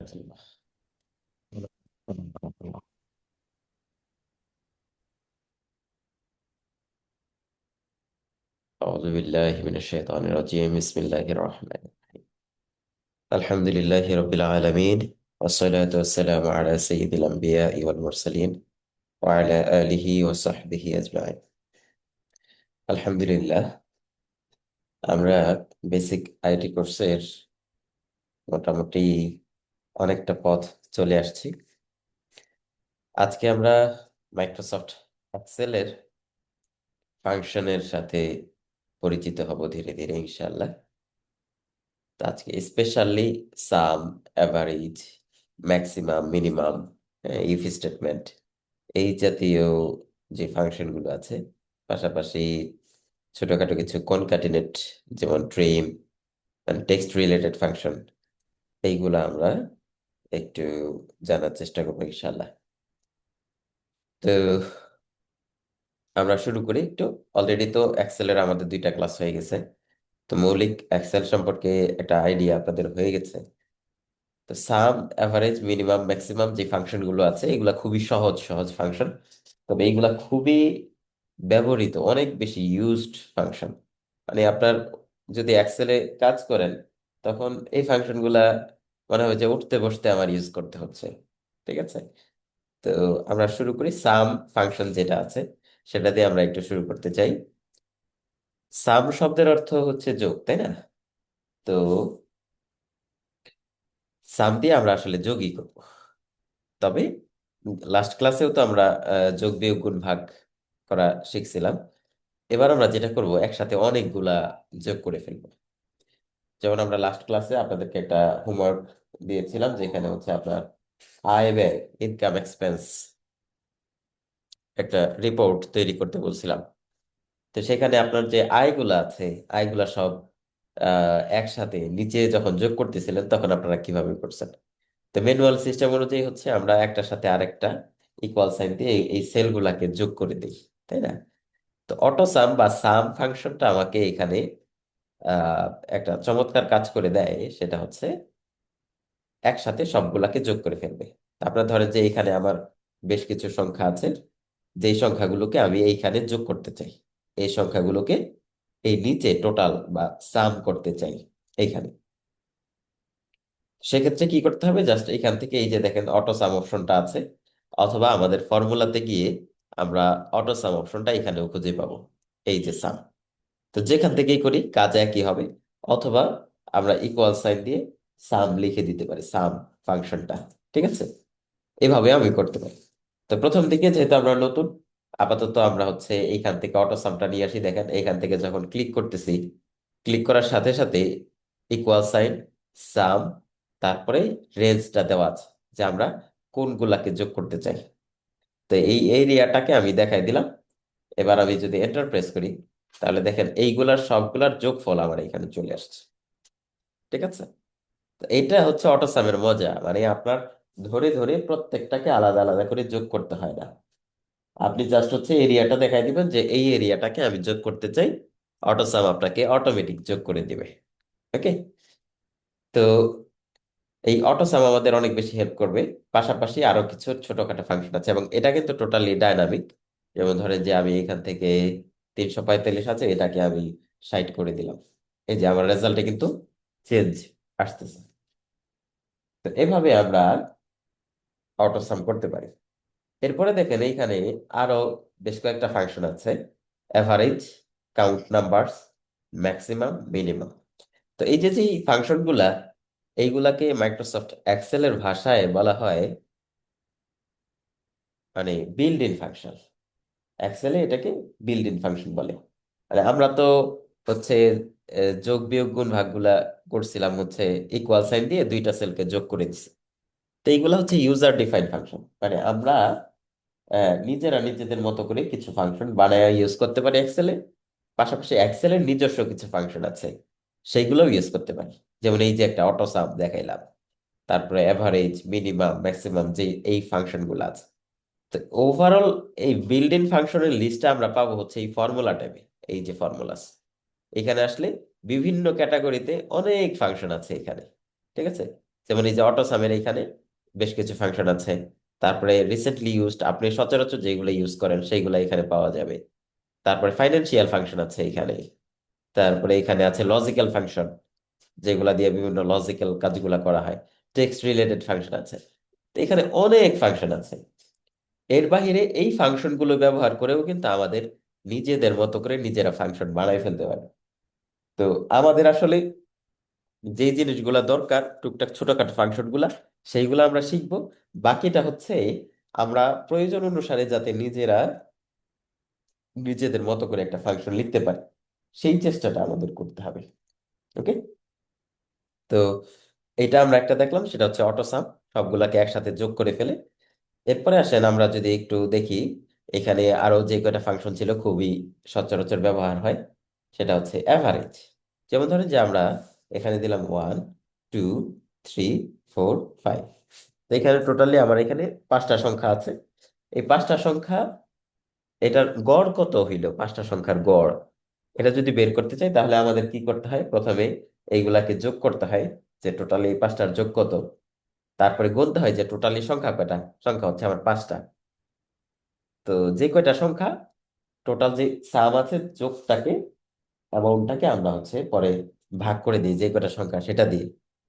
أعوذ بالله من الشيطان الرجيم بسم الله الرحمن الرحيم الحمد لله رب العالمين والصلاة والسلام على سيد الأنبياء والمرسلين وعلى آله وصحبه أجمعين الحمد لله আমরা basic IT কোর্সের মোটামুটি অনেকটা পথ চলে আসছি। আজকে আমরা মাইক্রোসফট এক্সেলের ফাংশনের সাথে পরিচিত হব ধীরে ধীরে ইনশাআল্লাহ। তো আজকে specially some, average, maximum, minimum, if statement, এই জাতীয় যে ফাংশনগুলো আছে, পাশাপাশি ছোটখাটো কিছু কনক্যাটিনেট যেমন ট্রিম, টেক্সট রিলেটেড ফাংশন, এইগুলো আমরা একটু জানার চেষ্টা করবো ইনশাল্লাহ। তো আমরা শুরু করি একটু। অলরেডি তো এক্সেলের আমাদের 2টা ক্লাস হয়ে গেছে, তো মৌলিক এক্সেল সম্পর্কে একটা আইডিয়া আপনাদের হয়ে গেছে। তো সাম, অ্যাভারেজ, মিনিমাম, ম্যাক্সিমাম যে ফাংশনগুলো আছে এগুলা খুবই সহজ সহজ ফাংশন, তবে এইগুলা খুবই ব্যবহৃত, অনেক বেশি ইউজড ফাংশন। মানে আপনার যদি এক্সেলে কাজ করেন তখন এই ফাংশনগুলা মনে হয় যে উঠতে বসতে আমার ইউজ করতে হচ্ছে। ঠিক আছে, তো আমরা শুরু করি। সাম ফাংশন যেটা আছে সেটা দিয়ে আমরা একটু শুরু করতে চাই। সাম শব্দের অর্থ হচ্ছে যোগ, তাই না? তো সাম দিয়ে আমরা আসলে যোগই করব। তবে লাস্ট ক্লাসেও তো আমরা যোগ বিয়োগ গুণ ভাগ করা শিখছিলাম। এবার আমরা যেটা করব, একসাথে অনেকগুলা যোগ করে ফেলবো। যেমন আমরা লাস্ট ক্লাসে আপনাদেরকে একটা হোমওয়ার্ক দিয়েছিলাম, যেখানে হচ্ছে আপনার আয় ব্যয়, ইনকাম এক্সপেন্স একটা রিপোর্ট তৈরি করতে বলছিলাম। তো সেখানে আপনার যে আয়গুলা আছে, আয়গুলা সব একসাথে নিচে যখন যোগ করতেছিলেন তখন আপনারা কিভাবে করছেন? তো ম্যানুয়াল সিস্টেম অনুযায়ী হচ্ছে আমরা একটার সাথে আরেকটা ইকুয়াল সাইন দিয়ে এই সেলগুলাকে যোগ করে দিই, তাই না? তো অটো সাম বা সাম ফাংশনটা আমাকে এখানে আহ, একটা চমৎকার কাজ করে দেয়। সেটা হচ্ছে একসাথে সবগুলাকে যোগ করে ফেলবে। তা আপনার ধরেন যে এখানে আমার বেশ কিছু সংখ্যা আছে, যেই সংখ্যাগুলোকে আমি এইখানে যোগ করতে চাই, এই সংখ্যাগুলোকে এই নিচে টোটাল বা সাম করতে চাই এইখানে। সেক্ষেত্রে কি করতে হবে? জাস্ট এখান থেকে এই যে দেখেন অটো সাম অপশনটা আছে, অথবা আমাদের ফর্মুলাতে গিয়ে আমরা অটো সাম অপশনটা এখানেও খুঁজে পাবো, এই যে সাম। তো যেখান থেকেই করি কাজ একই হবে। অথবা আমরা ইকুয়াল সাইন দিয়ে সাম লিখে দিতে পারি, সাম ফাংশনটা। ঠিক আছে, এভাবে আমি করতে পারি। তো প্রথম দিকে যেহেতু আমরা নতুন, আপাতত আমরা হচ্ছে এইখান থেকে অটো সামটা নিয়ে আসি। দেখেন এইখান থেকে যখন ক্লিক করতেছি, ক্লিক করার সাথে সাথে ইকুয়াল সাইন, সাম, তারপরে রেঞ্জটা দেওয়া আছে যে আমরা কোনগুলাকে যোগ করতে চাই। তো এই এরিয়াটাকে আমি দেখাই দিলাম। এবার আমি যদি এন্টার প্রেস করি, তাহলে দেখেন এইগুলার সবগুলার যোগফল আমার এখানে চলে আসছে। ঠিক আছে, তো এইটা হচ্ছে অটোসামের মজা। মানে আপনার ধরে ধরে প্রত্যেকটাকে আলাদা আলাদা করে যোগ করতে হয় না। আপনি জাস্ট হচ্ছে এরিয়াটা দেখাই দিবেন যে এই এরিয়াটাকে আমি যোগ করতে চাই, অটোসাম আপনাকে অটোমেটিক যোগ করে দিবে। ওকে, তো এই অটোসাম আমাদের অনেক বেশি হেল্প করবে। পাশাপাশি আরো কিছু ছোটখাটো ফাংশন আছে এবং এটা কিন্তু টোটালি ডায়নামিক। যেমন ধরেন যে আমি এখান থেকে 345 আছে, এটাকে আমি 60 করে দিলাম, এই যে আমার রেজাল্টে কিন্তু চেঞ্জ আসতেছে। তো এভাবে আমরা অটোসাম করতে পারি। এরপরে দেখেন এইখানে আরো বেশ কয়েকটা ফাংশন আছে, average, count numbers, maximum, minimum. তো এই যে যে ফাংশনগুলা, এইগুলাকে মাইক্রোসফট এক্সেলের ভাষায় বলা হয় মানে বিল্ড ইন ফাংশন। এক্সেলে এটাকে বিল্ড ইন ফাংশন বলে। মানে আমরা তো হচ্ছে যোগ বিয়োগ গুণ ভাগগুলা করছিলাম হচ্ছে ইকুয়াল সাইন দিয়ে 2টা সেলকে যোগ করে দিছি। তো এইগুলা হচ্ছে ইউজার ডিফাইন্ড ফাংশন। মানে আমরা নিজেরা নিজেদের মতো করে কিছু ফাংশন বানায় ইউজ করতে পারি এক্সেলে। পাশাপাশি এক্সেলের নিজস্ব কিছু ফাংশন আছে, সেইগুলোও ইউজ করতে পারি। যেমন এই যে একটা অটো সাম দেখাইলাম, তারপরে এভারেজ, মিনিমাম, ম্যাক্সিমাম, যে এই ফাংশনগুলো আছে। তো ওভারঅল এই বিল্ড ইন ফাংশনের লিস্টটা আমরা পাবো হচ্ছে এই ফর্মুলা ট্যাবে। এই যে ফর্মুলাস, এখানে আসলে বিভিন্ন ক্যাটাগরিতে অনেক ফাংশন আছে এখানে। ঠিক আছে, যেমন এই যে অটোসামের এখানে বেশ কিছু ফাংশন আছে। তারপরে রিসেন্টলি ইউজড, আপনি সচরাচর যেগুলো ইউজ করেন সেইগুলো এখানে পাওয়া যাবে। তারপরে ফাইন্যান্সিয়াল ফাংশন আছে এখানে। তারপরে এখানে আছে লজিক্যাল ফাংশন, যেগুলা দিয়ে বিভিন্ন লজিক্যাল কাজগুলা করা হয়। টেক্সট রিলেটেড ফাংশন আছে। তো এখানে অনেক ফাংশন আছে। এর বাইরে এই ফাংশনগুলো ব্যবহার করেও কিন্তু আমাদের নিজেদের মতো করে নিজেরা ফাংশন বানাই ফেলতে পারে। তো আমাদের আসলে যে জিনিসগুলা দরকার টুকটাক ছোটখাটো ফাংশন গুলা, সেইগুলো আমরা শিখবো। বাকিটা হচ্ছে আমরা প্রয়োজন অনুসারে যাতে নিজেরা নিজেদের মতো করে একটা ফাংশন লিখতে পারি, সেই চেষ্টাটা আমাদের করতে হবে। ওকে। তো এটা আমরা একটা দেখলাম, সেটা হচ্ছে অটোসাম, সবগুলাকে একসাথে যোগ করে ফেলে। এরপরে আসেন আমরা যদি একটু দেখি, এখানে আরো যে কয়টা ফাংশন ছিল খুবই সচরাচর ব্যবহার হয়, সেটা হচ্ছে অ্যাভারেজ। যেমন ধরেন যে আমরা এখানে দিলাম 1 2 3 4 5। তো এখানে টোটালি আমার এখানে 5টা সংখ্যা আছে। এই 5টা সংখ্যা, এটার গড় কত হইল, 5টা সংখ্যার গড়, এটা যদি বের করতে চাই তাহলে আমাদের কি করতে হয়, প্রথমে এইগুলাকে যোগ করতে হয়, যে টোটালি এই 5টার যোগ কত। তারপরে গুনতে হয় যে টোটালি সংখ্যা কয়টা, সংখ্যা হচ্ছে আমার 5টা। তো যে কয়টা সংখ্যা টোটাল যে সাম আছে, যোগটাকে, অ্যামাউন্টটাকে আমরা হচ্ছে পরে ভাগ করে দিই যে কয়টা সংখ্যা সেটা দিয়ে।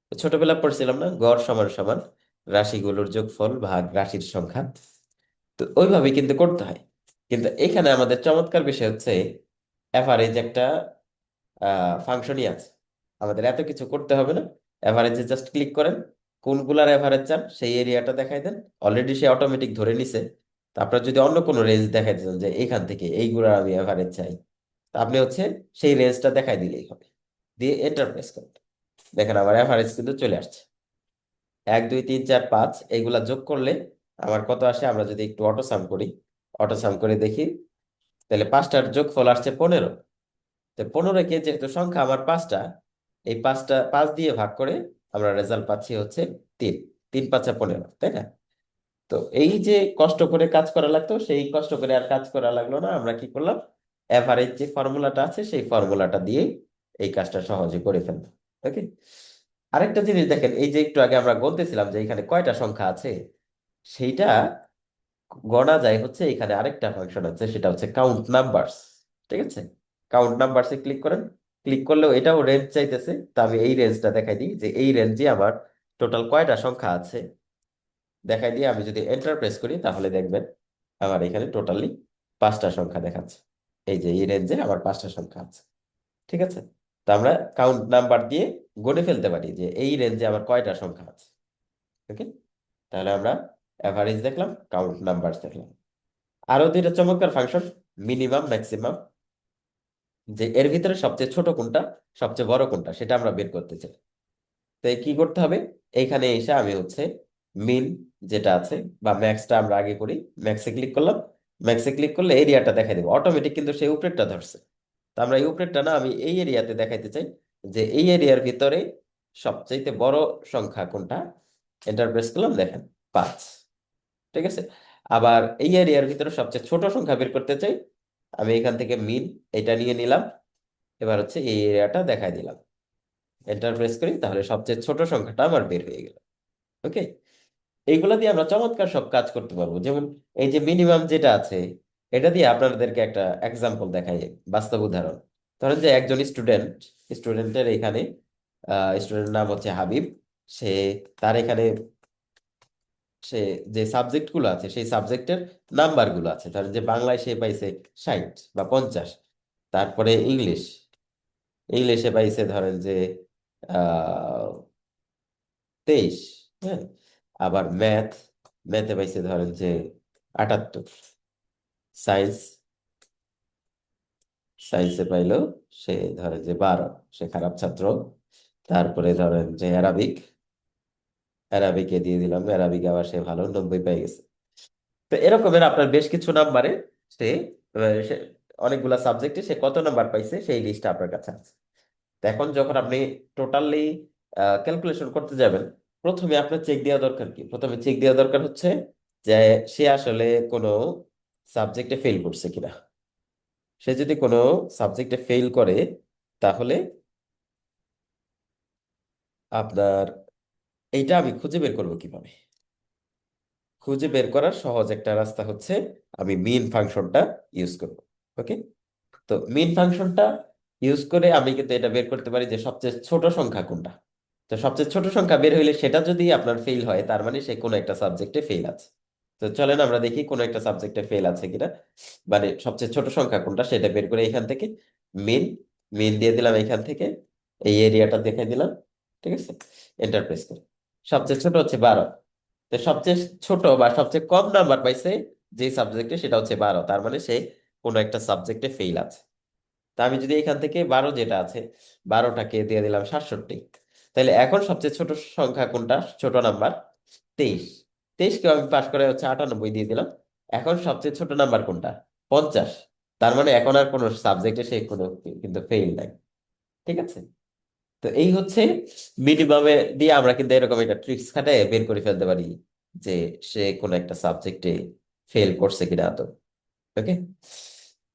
তো ছোটবেলা পড়ছিলাম না, গড় সমান সমান রাশিগুলোর যোগফল ভাগ রাশির সংখ্যা। তো ওইভাবে কিন্তু করতে হয়। কিন্তু এখানে আমাদের চমৎকার বিষয় হচ্ছে অ্যাভারেজ একটা ফাংশনই আছে। আমাদের এত কিছু করতে হবে না। অ্যাভারেজে জাস্ট ক্লিক করেন, কোনগুলার অ্যাভারেজ চান সেই এরিয়াটা দেখাই দেন। অলরেডি সে অটোমেটিক ধরে নিছে। তো আপনার যদি অন্য কোনো রেঞ্জ দেখাই দেন যে এখান থেকে এইগুলার আমি অ্যাভারেজ চাই, তা আপনি হচ্ছে সেই রেঞ্জটা দেখাই দিলেই হবে। দিয়ে এন্টার প্রেস করুন। দেখেন আমার অ্যাভারেজ কিন্তু চলে আসছে। 1 2 3 4 5 এইগুলা যোগ করলে আমার কত আসে, আমরা যদি একটু অটো সাম করি, অটো সাম করে দেখি, তাহলে 5টার যোগফল আসছে 15। তো 15কে যেহেতু সংখ্যা আমার 5টা, এই 5 দিয়ে ভাগ করে আমরা রেজাল্ট পাচ্ছি হচ্ছে 3। 3 5 15, তাই না? তো এই যে কষ্ট করে কাজ করা লাগতো, সেই কষ্ট করে আর কাজ করা লাগলো না। আমরা কি করলাম, এভারেজ যে ফর্মুলাটা আছে সেই ফর্মুলাটা দিয়ে এই কাজটা সহজে করে ফেলবো। ওকে। আরেকটা জিনিস দেখেন, এই যে একটু আগে আমরা বলতেছিলাম যে এখানে কয়টা সংখ্যা আছে, সেইটা গণা যায় হচ্ছে এখানে আরেকটা ফাংশন আছে, সেটা হচ্ছে কাউন্ট নাম্বারস। ঠিক আছে। কাউন্ট নাম্বারসে ক্লিক করেন। ক্লিক করলেও এটাও রেঞ্জ চাইতেছে, তা আমি এই রেঞ্জটা দেখাই দিই যে এই রেঞ্জে আমার টোটাল কয়টা সংখ্যা আছে দেখাই দিয়ে আমি যদি এন্টার প্রেস করি তাহলে দেখবেন আমার এখানে টোটালি 5টা সংখ্যা দেখাচ্ছে। এই যে এই রেঞ্জে আমার 5টা সংখ্যা আছে। ঠিক আছে। তো আমরা কাউন্ট নাম্বার দিয়ে গুণে ফেলতে পারি যে এই রেঞ্জে আমার কয়টা সংখ্যা আছে। ওকে। তাহলে আমরা অ্যাভারেজ দেখলাম, কাউন্ট নাম্বার দেখলাম। আরো দুইটা চমৎকার ফাংশন, মিনিমাম ম্যাক্সিমাম, যে এর ভিতরে সবচেয়ে ছোট কোনটা, সবচেয়ে বড় কোনটা, সেটা আমরা বের করতে চাই। তো কি করতে হবে, এইখানে এসে আমি হচ্ছে মিন যেটা আছে বা ম্যাক্সটা আমরা আগে করি, ম্যাক্সে ক্লিক করলাম। ম্যাক্সে ক্লিক করলে এরিয়াটা দেখাই দেবো অটোমেটিক, কিন্তু সেই উপরেরটা ধরছে। তো আমরা এই উপরেরটা না, আমি এই এরিয়াতে দেখাইতে চাই যে এই এরিয়ার ভিতরে সবচাইতে বড় সংখ্যা কোনটা। এন্টার প্রেস করলাম, দেখেন 5। ঠিক আছে। আবার এই এরিয়ার ভিতরে সবচেয়ে ছোট সংখ্যা বের করতে চাই, আমি এখান থেকে মিন এটা নিয়ে নিলাম। এবার হচ্ছে এই এরিয়াটা দেখাই দিলাম, এন্টার প্রেস করি, তাহলে সবচেয়ে ছোট সংখ্যাটা আমার বের হয়ে গেল। ওকে। এইগুলা দিয়ে আমরা চমৎকার সব কাজ করতে পারবো। যেমন এই যে মিনিমাম যেটা আছে, এটা দিয়ে আপনাদেরকে একটা এক্সাম্পল দেখাই, বাস্তব উদাহরণ। ধরেন যে একজন স্টুডেন্টের এখানে স্টুডেন্ট নাম হচ্ছে হাবিব। সে, তার এখানে সে যে সাবজেক্ট গুলো আছে সেই সাবজেক্টের নাম্বার গুলো আছে, ধরেন যে বাংলায় সে পাইছে 60 বা 50। তারপরে ইংলিশে পাইছে ধরেন যে 23। হ্যাঁ। আবার ম্যাথে পাইছে ধরেন যে 78। সায়েন্স সায়েন্সে পাইলো সে ধরেন যে 12, সে খারাপ ছাত্র। তারপরে ধরেন যে অ্যারাবিকে দিয়ে দিলাম, অ্যারাবিক আবার সে ভালো, 90 পেয়ে গেছে। তো এরকমের আপনার বেশ কিছু নাম্বারে সে সে অনেকগুলা সাবজেক্টে সে কত নাম্বার পাইছে সেই লিস্টটা আপনার কাছে আছে। তো এখন যখন আপনি টোটালি ক্যালকুলেশন করতে যাবেন, প্রথমে আপনার চেক দেওয়া দরকার কি, প্রথমে চেক দেওয়া দরকার হচ্ছে যে সে আসলে কোনো সাবজেক্টে ফেল করছে কিনা। সে যদি কোনো সাবজেক্টে ফেল করে তাহলে আপনার এইটা আমি খুঁজে বের করবো কিভাবে? খুঁজে বের করার সহজ একটা রাস্তা হচ্ছে আমি মিন ফাংশনটা ইউজ করব। ওকে, তো মিন ফাংশনটা ইউজ করে আমি কিন্তু এটা বের করতে পারি যে সবচেয়ে ছোট সংখ্যা কোনটা। তো সবচেয়ে ছোট সংখ্যা বের হইলে সেটা যদি আপনার ফেল হয় তার মানে সে কোনো একটা সাবজেক্টে ফেল আছে। তো চলেন আমরা দেখি কোনো একটা সাবজেক্টে ফেল আছে কিনা। মানে সবচেয়ে ছোট সংখ্যা কোনটা সেটা বের করে এখান থেকে মিন মিন দিয়ে দিলাম এখান থেকে, এই এরিয়াটা দেখে দিলাম। ঠিক আছে, এন্টার প্রেস করে সবচেয়ে ছোট হচ্ছে 12। তো সবচেয়ে ছোট বা সবচেয়ে কম নাম্বার পাইছে যে সাবজেক্টে সেটা হচ্ছে 12, তার মানে সে কোনো একটা সাবজেক্টে ফেল আছে। তা আমি যদি এখান থেকে 12 যেটা আছে 12টাকে দিয়ে দিলাম 67, তাহলে এখন সবচেয়ে ছোট সংখ্যা কোনটা, ছোট নাম্বার 23। 23কে আমি পাশ করে হচ্ছে 98 দিয়ে দিলাম। এখন সবচেয়ে ছোট নাম্বার কোনটা, 50। তার মানে এখন আর কোনো সাবজেক্টে সে কোনো কিন্তু ফেল নাই। ঠিক আছে, তো এই হচ্ছে মিনিমামে দিয়ে আমরা কিন্তু এরকম একটা ট্রিক্স খাটায় বের করে ফেলতে পারি যে সে কোনো একটা সাবজেক্টে ফেল করছে কিনা। তো ওকে,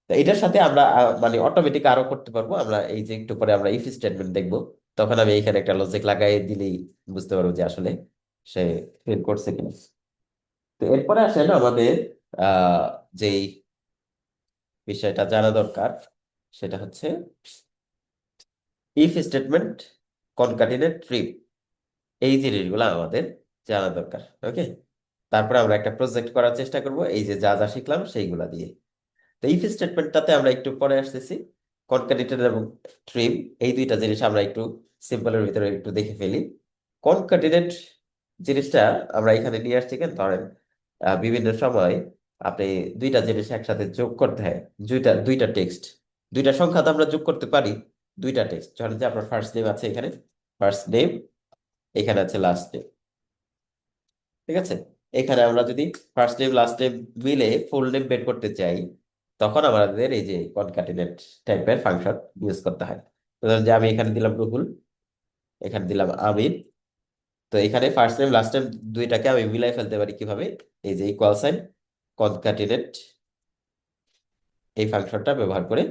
তো এটার সাথে আমরা মানে অটোমেটিক আরো করতে পারবো। আমরা এই যে একটু পরে আমরা ইফ স্টেটমেন্ট দেখবো, তখন আমি এখানে একটা লজিক লাগাই দিলেই বুঝতে পারবো যে আসলে সে ফেল করছে কিনা। তো এরপরে আসেন আমাদের আহ যেই বিষয়টা জানা দরকার সেটা হচ্ছে ইফ স্টেটমেন্ট, কনকাটিনেট, ট্রিপ, এই জিনিসগুলো আমাদের জানা দরকার। ওকে, তারপরে আমরা একটা প্রজেক্ট করার চেষ্টা করব এই যে যা যা শিখলাম সেইগুলা দিয়ে। তো ইফ স্টেটমেন্টটাতে আমরা একটু পরে আসতেছি। কনকাটিনেটর এবং ট্রিম, এই দুইটা জিনিস আমরা একটু সিম্পলের ভিতরে একটু দেখে ফেলি। কনকাটিনেট জিনিসটা আমরা এখানে নিয়ে আসছি কেন, ধরেন বিভিন্ন সময় আপনি দুইটা জিনিস একসাথে যোগ করতে হয়। দুইটা দুইটা টেক্সট, দুইটা সংখ্যা তো আমরা যোগ করতে পারি। দুইটা টেক্সট, ধরেন যে আপনার ফার্স্ট নেম আছে এখানে, ফার্স্ট নেম, এখানে আছে লাস্ট নেম। ঠিক আছে, এখানে আমরা যদি ফার্স্ট নেম লাস্ট নেম মিলে ফুল নেম বের করতে চাই, তখন আমাদের এই যে কনক্যাটিনেট টাইপের ফাংশন ইউজ করতে হয়। তো ধরেন যে আমি এখানে দিলাম রুহুল, এখানে দিলাম আমির। তো এখানে ফার্স্ট নেম লাস্ট নেম দুইটাকে আমি মিলাই ফেলতে পারি কিভাবে, এই যে ইকুয়াল সাইন কনক্যাটিনেট এই ফাংশনটা ব্যবহার করে।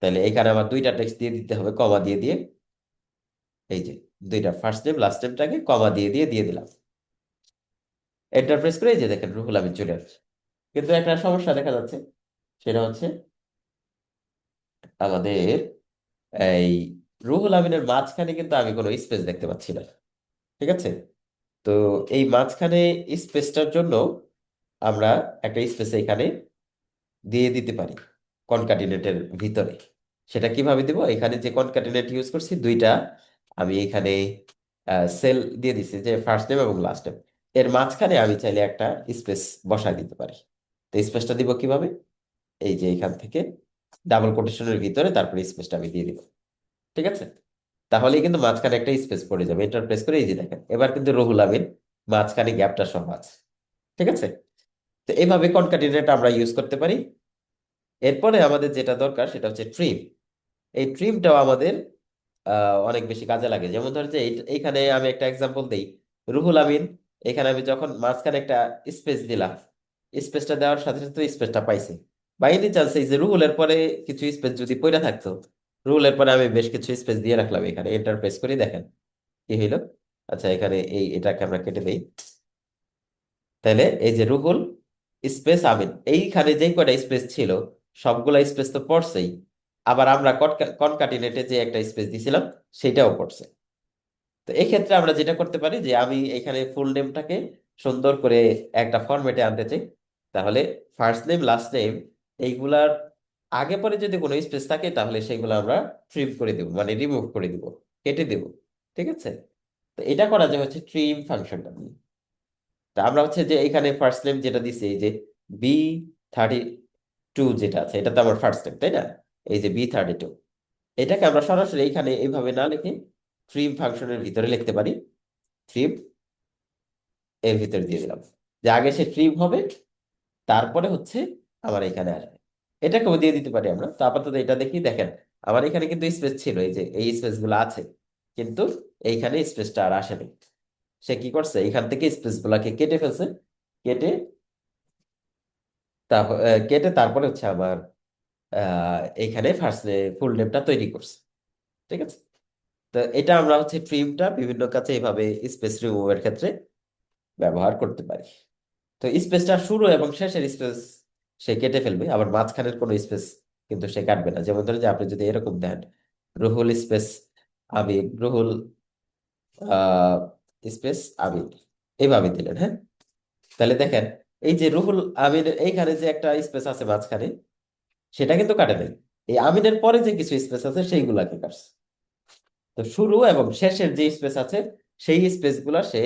তাহলে এখানে আমার দুইটা টেক্সট দিয়ে দিতে হবে কমা দিয়ে দিয়ে, এই যে দুইটা ফার্স্ট নেম লাস্ট নেমটাকে কমা দিয়ে দিয়ে দিয়ে দিলাম। এন্টার প্রেস করে এই যে দেখেন রুহুল আমির চলে আসছে। কিন্তু একটা সমস্যা দেখা যাচ্ছে, সেটা হচ্ছে আমাদের এই রুহুল আমিনের মাঝখানে কিন্তু আমি কোনো স্পেস দেখতে পাচ্ছি না। ঠিক আছে, তো এই মাঝখানে স্পেসটার জন্য আমরা একটা স্পেস এখানে দিয়ে দিতে পারি কনকাটিনেটের ভিতরে। সেটা কিভাবে দিব, এখানে যে কনকাটিনেট ইউজ করছি দুইটা, আমি এখানে সেল দিয়ে দিছি যে ফার্স্ট নেম এবং লাস্ট নেম, এর মাঝখানে আমি চাইলে একটা স্পেস বসাই দিতে পারি। তো স্পেসটা দিব কিভাবে, এই যে এখান থেকে ডাবল কোটেশনের ভিতরে তারপরে স্পেসটা আমি দিয়ে দিব। ঠিক আছে, তাহলেই কিন্তু মাঝখানে একটা স্পেস পড়ে যাবে। এন্টার প্রেস করে এই যে দেখেন এবার কিন্তু রুহুল আমিন মাঝখানে গ্যাপটা সহ আছে। ঠিক আছে, তো এইভাবে কনকাটিনেট আমরা ইউজ করতে পারি। এরপরে আমাদের যেটা দরকার সেটা হচ্ছে ট্রিম। এই ট্রিমটাও আমাদের অনেক বেশি কাজে লাগে। যেমন ধর যে এইখানে আমি একটা এক্সাম্পল দেই, রুহুল আমিন, এখানে আমি যখন মাঝখানে একটা স্পেস দিলাম, স্পেসটা দেওয়ার সাথে সাথে স্পেসটা পাইছি। বাই এনি চান্স এই যে রুহুলের পরে কিছু স্পেস যদি পড়ে থাকতো, রুহুলের পরে আমি বেশ কিছু স্পেস দিয়ে রাখলাম, এখানে এন্টার প্রেস করে দেখেন কি হইলো। আচ্ছা, এখানে এটাকে আমরা কেটে দেই। তাহলে এই যে রুহুল স্পেস আমিন, এইখানে যেই কয়টা স্পেস ছিল সবগুলা স্পেস তো পড়ছেই, আবার আমরা কনকাটিনেটে যে একটা স্পেস দিছিলাম সেটাও পড়ছে। তো এক্ষেত্রে আমরা যেটা করতে পারি যে আমি এখানে ফুল নেমটাকে সুন্দর করে একটা ফরম্যাটে আনতে চাই, তাহলে ফার্স্ট নেম লাস্ট নেম এইগুলার আগে পরে যদি কোনো স্পেস থাকে তাহলে সেগুলো আমরা ট্রিম করে দেবো, মানে রিমুভ করে দিব, কেটে দেব। ঠিক আছে, তো এটা করা যায় হচ্ছে ট্রিম ফাংশনটা দিয়ে। তা আমরা হচ্ছে যে এখানে ফার্স্ট নেম যেটা দিছি এই যে B32 যেটা আছে, এটা তো আমার ফার্স্ট নেম তাই না, এই যে B32, এটাকে আমরা সরাসরি এখানে এইভাবে না লিখে ট্রিম ফাংশনের ভিতরে লিখতে পারি। ট্রিম এর ভিতরে দিয়ে দিলাম যে আগে সে ট্রিম হবে, তারপরে হচ্ছে আমার এখানে আসবে। এটাকেও দিয়ে দিতে পারি আমরা। তো আপাতত এটা দেখি, দেখেন আমার এখানে কিন্তু স্পেস ছিল, এই যে এই স্পেস গুলো আছে, কিন্তু এইখানে স্পেসটা আর আসেনি। সে কি করছে, এখান থেকে স্পেস গুলাকে কেটে ফেলছে। কেটে কেটে তারপরে হচ্ছে আমার এইখানে ফার্স্ট ফুল নেমটা তৈরি করছে। ঠিক আছে, তো তো এটা আমরা হচ্ছে ট্রিমটা বিভিন্ন কাছে এইভাবে স্পেস রিমুভের ক্ষেত্রে ব্যবহার করতে পারি। তো স্পেসটা শুরু এবং শেষের স্পেস সে কেটে ফেলবে, আবার মাঝখানের কোনো স্পেস কিন্তু সে কাটবে না। যেমন ধরেন যে আপনি যদি এরকম দেন রুহুল স্পেস আবির, রুহুল আহ স্পেস আবির, এইভাবে দিলেন, হ্যাঁ? তাহলে দেখেন এই যে রুহুল আমির এইখানে যে একটা স্পেস আছে মাঝখানে, সেটা কিন্তু কাটে নাই। এই আমিনের পরে যে কিছু স্পেস আছে সেইগুলাকে কাটছে। তো শুরু এবং শেষের যে স্পেস আছে সেই স্পেস গুলা সে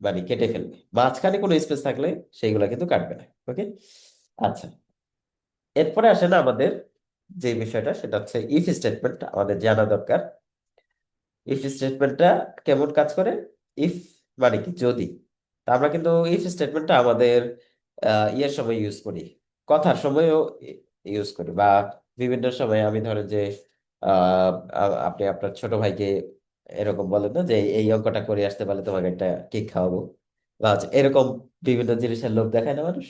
মানে কেটে ফেলবে, মাঝখানে কোনো স্পেস থাকলে সেইগুলা কিন্তু কাটবে না। ওকে, আচ্ছা। এরপরে আসে না আমাদের যে বিষয়টা, সেটা হচ্ছে ইফ স্টেটমেন্ট আমাদের জানা দরকার। ইফ স্টেটমেন্টটা কেমন কাজ করে? ইফ মানে কি যদি। তা আমরা কিন্তু ইফ স্টেটমেন্টটা আমাদের ইয়ের সময় ইউজ করি, কথার সময়ও ইউজ করি, বা বিভিন্ন সময় আমি ধরেন যে আহ, আপনি আপনার ছোট ভাইকে এরকম বলেন না যে এই অঙ্কটা করে আসতে পারলে তোমাকে একটা কেক খাওয়াবো, বা হচ্ছে এরকম বিভিন্ন জিনিসের লোভ দেখায় না মানুষ।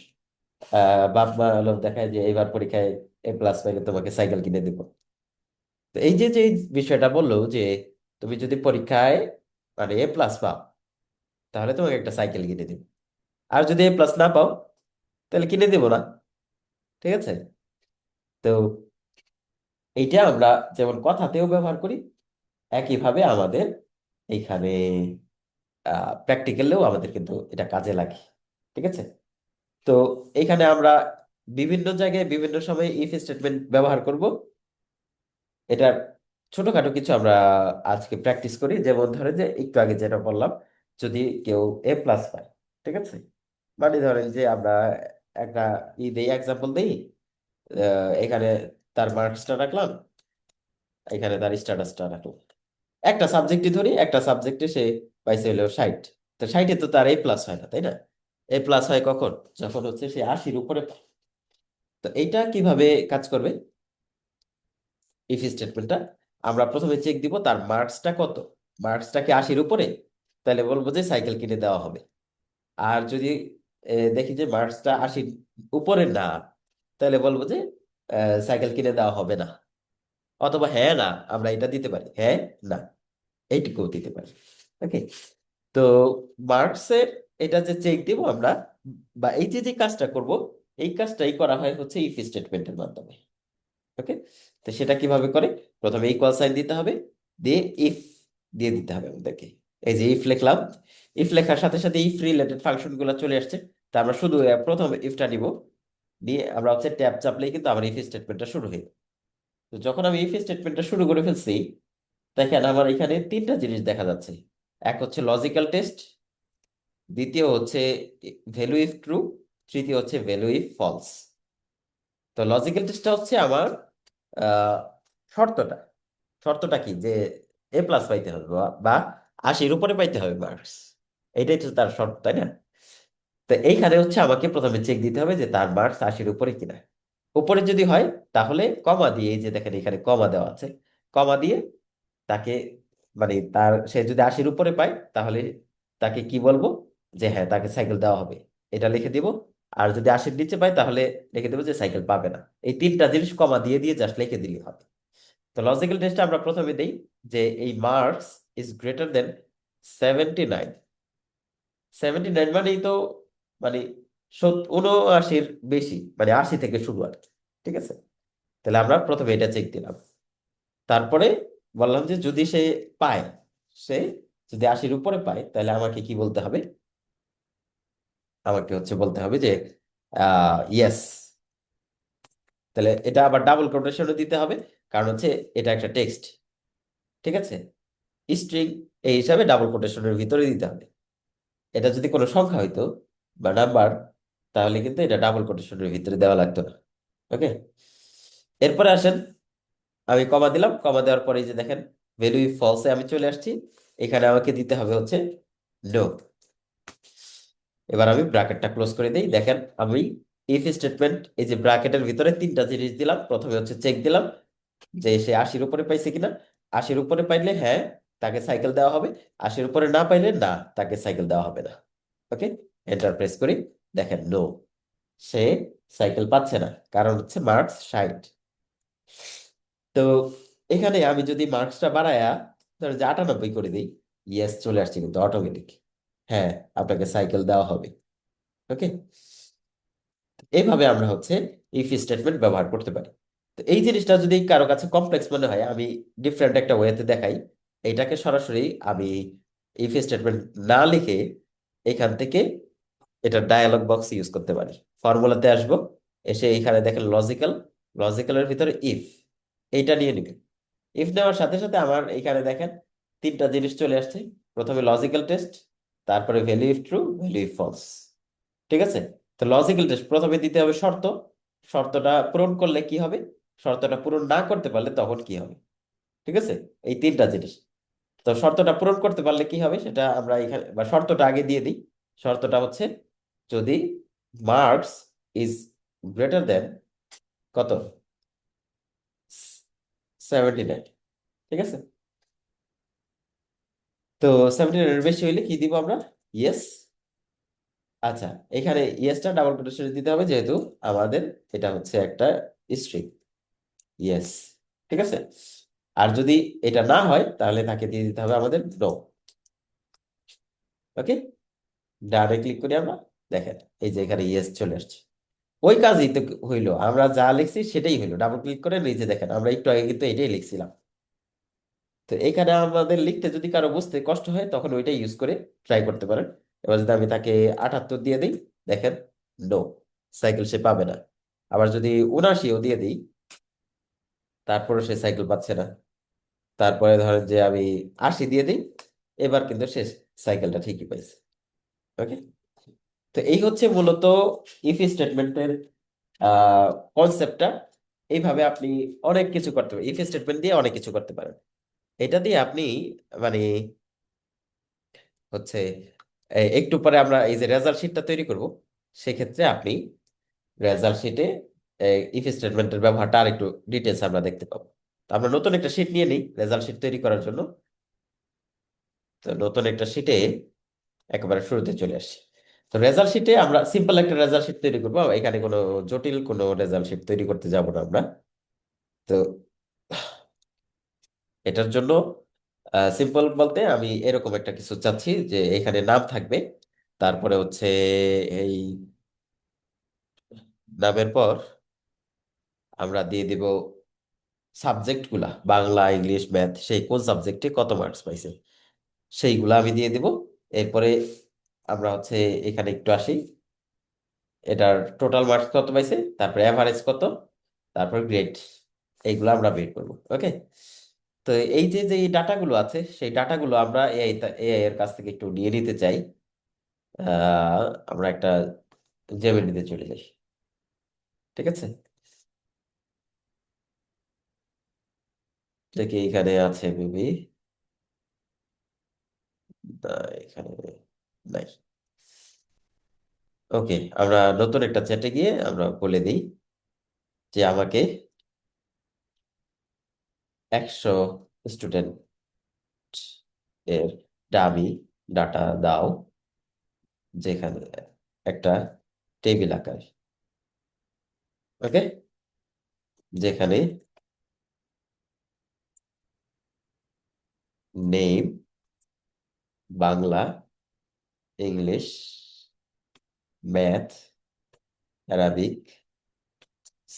বাপ মা লোভ দেখায় যে এইবার পরীক্ষায় A+ পাইলে তোমাকে সাইকেল কিনে দিব। তো এই যে যে বিষয়টা বললো যে তুমি যদি পরীক্ষায় মানে A+ পাও তাহলে তোমাকে একটা সাইকেল কিনে দিব, আর যদি A+ না পাও তাহলে কিনে দিব না। ঠিক আছে? তো এইটা আমরা যেমন কথাতেও ব্যবহার করি, একইভাবে আমাদের এইখানে প্র্যাকটিক্যালেও আমাদের কিন্তু এটা কাজে লাগে। ঠিক আছে? তো এইখানে আমরা বিভিন্ন জায়গায় বিভিন্ন সময় ইফ স্টেটমেন্ট ব্যবহার করব। এটার ছোটখাটো কিছু আমরা আজকে প্র্যাকটিস করি। যেমন ধরে যে একটু আগে যেটা বললাম, যদি কেউ A+ পায়, ঠিক আছে, মানে ধরেন যে আমরা একটা দেই, এক্সাম্পল দেই। এখানে তার মার্কসটা রাখলাম, এখানে তার স্ট্যাটাসটা রাখলাম। একটা সাবজেক্টই ধরি, একটা সাবজেক্টে সে পাইছে হলো 60। তো 60-এ তো তার A+ হয় না, তাই না? A+ হয় কখন? যখন হচ্ছে সে 80-র উপরে পায়। তো এইটা কিভাবে কাজ করবে ইফ স্টেটমেন্টটা? আমরা প্রথমে চেক দিব তার মার্কসটা কত। মার্কসটা কি 80-র উপরে, তাহলে বলবো যে সাইকেল কিনে দেওয়া হবে। আর যদি দেখি যে মার্কসটা 80-র উপরে না, তাহলে বলবো যে সাইকেল কিনে দেওয়া হবে না। অথবা হ্যাঁ না, আমরা এটা দিতে পারি, হ্যাঁ না, এইটুকুও দিতে পারি। ওকে। তো মার্কসের এটা যে চেক দিব আমরা, বা এই যে যে কাজটা করব, এই কাজটাই করা হয় হচ্ছে ইফ স্টেটমেন্টের মাধ্যমে। ওকে। তো সেটা কিভাবে করে? প্রথমে ইকুয়াল সাইন দিতে হবে, দিয়ে ইফ দিয়ে দিতে হবে আমাদেরকে। এই যে ইফ লিখলাম, ইফ লেখার সাথে সাথে ইফ রিলেটেড ফাংশন গুলো চলে আসছে। তা আমরা শুধু প্রথম ইফটা নিব, নিয়ে আমরা হচ্ছে ট্যাব চাপলেই কিন্তু আমার ইফ স্টেটমেন্টটা শুরু হয়ে যাবে। তো যখন আমি ইফ স্টেটমেন্টটা শুরু করে ফেলছি, দেখেন আমার এখানে তিনটা জিনিস দেখা যাচ্ছে। এক হচ্ছে লজিক্যাল টেস্ট, দ্বিতীয় হচ্ছে ভ্যালু ইফ ট্রু, তৃতীয় হচ্ছে ভ্যালু ইফ ফলস। তো লজিক্যাল টেস্টটা হচ্ছে আমার আহ, শর্তটা। শর্তটা কি? যে A+ পাইতে হবে, বা 80-র উপরে পাইতে হবে মার্কস। এইটাই তো তার শর্ত, তাই না? তো এইখানে হচ্ছে আমাকে প্রথমে চেক দিতে হবে যে তার মার্কস 80-র উপরে কিনা। উপরে যদি হয় তাহলে কমা দিয়ে, এই যে দেখেন এখানে কমা দেওয়া আছে, কমা দিয়ে তাকে মানে তার সে যদি 80-র উপরে পায় তাহলে তাকে কি বলবো? যে হ্যাঁ, তাকে সাইকেল দেওয়া হবে, এটা লিখে দিব। আর যদি 80-র নিচে পায় তাহলে লিখে দেবো যে সাইকেল পাবে না। এই তিনটা জিনিস কমা দিয়ে দিয়ে জাস্ট লিখে দিলে হবে। তো লজিক্যাল টেস্টে আমরা প্রথমে দেই যে এই মার্কস ইজ গ্রেটার দেন 79। 79 মানেই তো মানে 79-র বেশি, মানে 80 থেকে শুরু আর কি। ঠিক আছে? তাহলে আমরা প্রথমে এটা চেক দিলাম। তারপরে বললাম যে যদি সে পায়, সে যদি 80-র উপরে পায় তাহলে আমাকে কি বলতে হবে? আমাকে হচ্ছে বলতে হবে যে ইয়েস। তাহলে এটা আবার ডাবল কোটেশনে দিতে হবে, কারণ হচ্ছে এটা একটা টেক্সট। ঠিক আছে? স্ট্রিং, এই হিসাবে ডাবল কোটেশনের ভিতরে দিতে হবে। এটা যদি কোনো সংখ্যা হইতো বা নাম্বার, তাহলে কিন্তু এটা ডাবল কোটেশনের ভিতরে দেওয়া লাগতো না। ওকে। এরপরে আসেন, আমি কমা দিলাম, কমা দেওয়ার পরে এই যে দেখেন ভ্যালু ইফ ফলসে আমি চলে আসছি। এখানে আমাকে দিতে হবে হচ্ছে নো। এবার আমি ব্র্যাকেটটা ক্লোজ করে দিই। দেখেন আমি ইফ স্টেটমেন্ট, এই যে ব্র্যাকেটের ভিতরে তিনটা জিনিস দিলাম। প্রথমে হচ্ছে চেক দিলাম যে সে 80-র উপরে পাইছে কিনা। 80-র উপরে পাইলে হ্যাঁ, তাকে সাইকেল দেওয়া হবে। 80-র উপরে না পাইলে না, তাকে সাইকেল দেওয়া হবে না। ওকে। এন্টার প্রেস করি, দেখেন নো, সে সাইকেল পাচ্ছে না, কারণ হচ্ছে মার্কস 60। তো এখানে আমি যদি মার্কসটা বাড়ায়া ধরেন যে 98 করে দিই, ইয়েস চলে আসছে কিন্তু অটোমেটিক। হ্যাঁ, আপনাকে সাইকেল দেওয়া হবে। ওকে, এইভাবে আমরা হচ্ছে ইফ স্টেটমেন্ট ব্যবহার করতে পারি। তো এই জিনিসটা যদি কারো কাছে কমপ্লেক্স মনে হয়, আমি ডিফারেন্ট একটা ওয়েতে দেখাই। এইটাকে সরাসরি আমি ইফ স্টেটমেন্ট না লিখে এখান থেকে এটা ডায়ালগ বক্স ইউজ করতে পারি। ফর্মুলাতে আসবো, এসে এখানে দেখেন লজিক্যাল, লজিক্যালের ভিতরে ইফ, এইটা নিয়ে নিবে। ইফ নেওয়ার সাথে সাথে আমার এখানে দেখেন তিনটা জিনিস চলে আসছে। প্রথমে লজিক্যাল টেস্ট, তারপরে value if true, value if false. ঠিক আছে? তো লজিক্যাল টেস্ট প্রথমে দিতে হবে শর্ত, শর্তটা পূরণ করলে কি হবে, শর্তটা পূরণ না করতে পারলে তখন কি হবে। ঠিক আছে? এই তিনটা জিনিস। তো শর্তটা পূরণ করতে পারলে কি হবে সেটা আমরা এখানে, বা শর্তটা আগে দিয়ে দিই। শর্তটা হচ্ছে যদি মার্কস ইজ গ্রেটার দেন কত, 79। ঠিক আছে? তো 79 এর বেশি হইলে কি দিব আমরা, ইয়েস। আচ্ছা, এখানে ইয়েসটা ডাবল কোটেশনে দিতে হবে, যেহেতু আমাদের এটা হচ্ছে একটা স্ট্রিং, ইয়েস। ঠিক আছে? আর যদি এটা না হয় তাহলে তাকে দিয়ে দিতে হবে আমাদের নো। ওকে, ডানে ক্লিক করি আমরা, দেখেন এই যে এখানে ইয়েস চলে আসছে। ওই কাজই তো হইলো, আমরা যা লিখছি সেটাই হইলো। ডাবল ক্লিক করে নিচে দেখেন আমরা একটু আগে কিন্তু এটাই লিখছিলাম। তো এখানে আমাদের লিখতে যদি কারো বুঝতে কষ্ট হয় তখন ওইটাই ইউজ করে ট্রাই করতে পারেন। এবার যদি আমি তাকে 78 দিয়ে দিই, দেখেন নো, সাইকেল সে পাবে না। আবার যদি 79ও দিয়ে দিই, তারপরে সে সাইকেল পাচ্ছে না। তারপরে ধরেন যে আমি 80 দিয়ে দিই, এবার কিন্তু সে সাইকেলটা ঠিকই পাইছে। ওকে, তো এই হচ্ছে মূলত ইফ স্টেটমেন্টের কনসেপ্টটা। এইভাবে আপনি অনেক কিছু করতে পারেন, ইফ স্টেটমেন্ট দিয়ে অনেক কিছু করতে পারেন। এটা দিয়ে আপনি মানে হচ্ছে একটু পরে আমরা এই যে রেজাল্ট শিটটা তৈরি করব, সেক্ষেত্রে আপনি রেজাল্ট শিটে ইফ স্টেটমেন্টের ব্যবহারটা আর একটু ডিটেলস আমরা দেখতে পাবো। তো আমরা নতুন একটা শিট নিয়ে নিই রেজাল্ট শিট তৈরি করার জন্য। তো নতুন একটা শিটে একেবারে শুরুতে চলে আসি। তো রেজাল্ট শিটে আমরা সিম্পল একটা রেজাল্ট শিট তৈরি করবো, এখানে কোনো জটিল কোনো রেজাল্ট শিট তৈরি করতে যাব না আমরা। তো এটার জন্য সিম্পল বলতে আমি এরকম একটা কিছু চাচ্ছি, যে এখানে নাম থাকবে, তারপরে হচ্ছে এই নামের পর আমরা দিয়ে দিব সাবজেক্ট গুলা, বাংলা, ইংলিশ, ম্যাথ, সেই কোন সাবজেক্টে কত মার্কস পাইছে সেইগুলা আমি দিয়ে দিব। এরপরে আমরা হচ্ছে এখানে একটু আসি, এটার টোটাল মার্কস কত পাইছে, তারপরে এভারেজ কত, তারপর গ্রেড, এইগুলো আমরা বের করবো। ওকে, তো এই যে যে ডাটাগুলো আছে সেই ডাটাগুলো আমরা এআই এর কাছ থেকে একটু নিয়ে নিতে চাই। আমরা একটা জেমিনিতে চলে যাই। ঠিক আছে, দেখি এখানে আছে মেবি, না এখানে নাই। ওকে, আমরা নতুন একটা চ্যাটে গিয়ে আমরা বলে দিই যে আমাকে 100 স্টুডেন্ট এর ডামি ডাটা দাও, যেখানে একটা টেবিল আকার। ওকে, যেখানে name, Bangla, English, math, Arabic,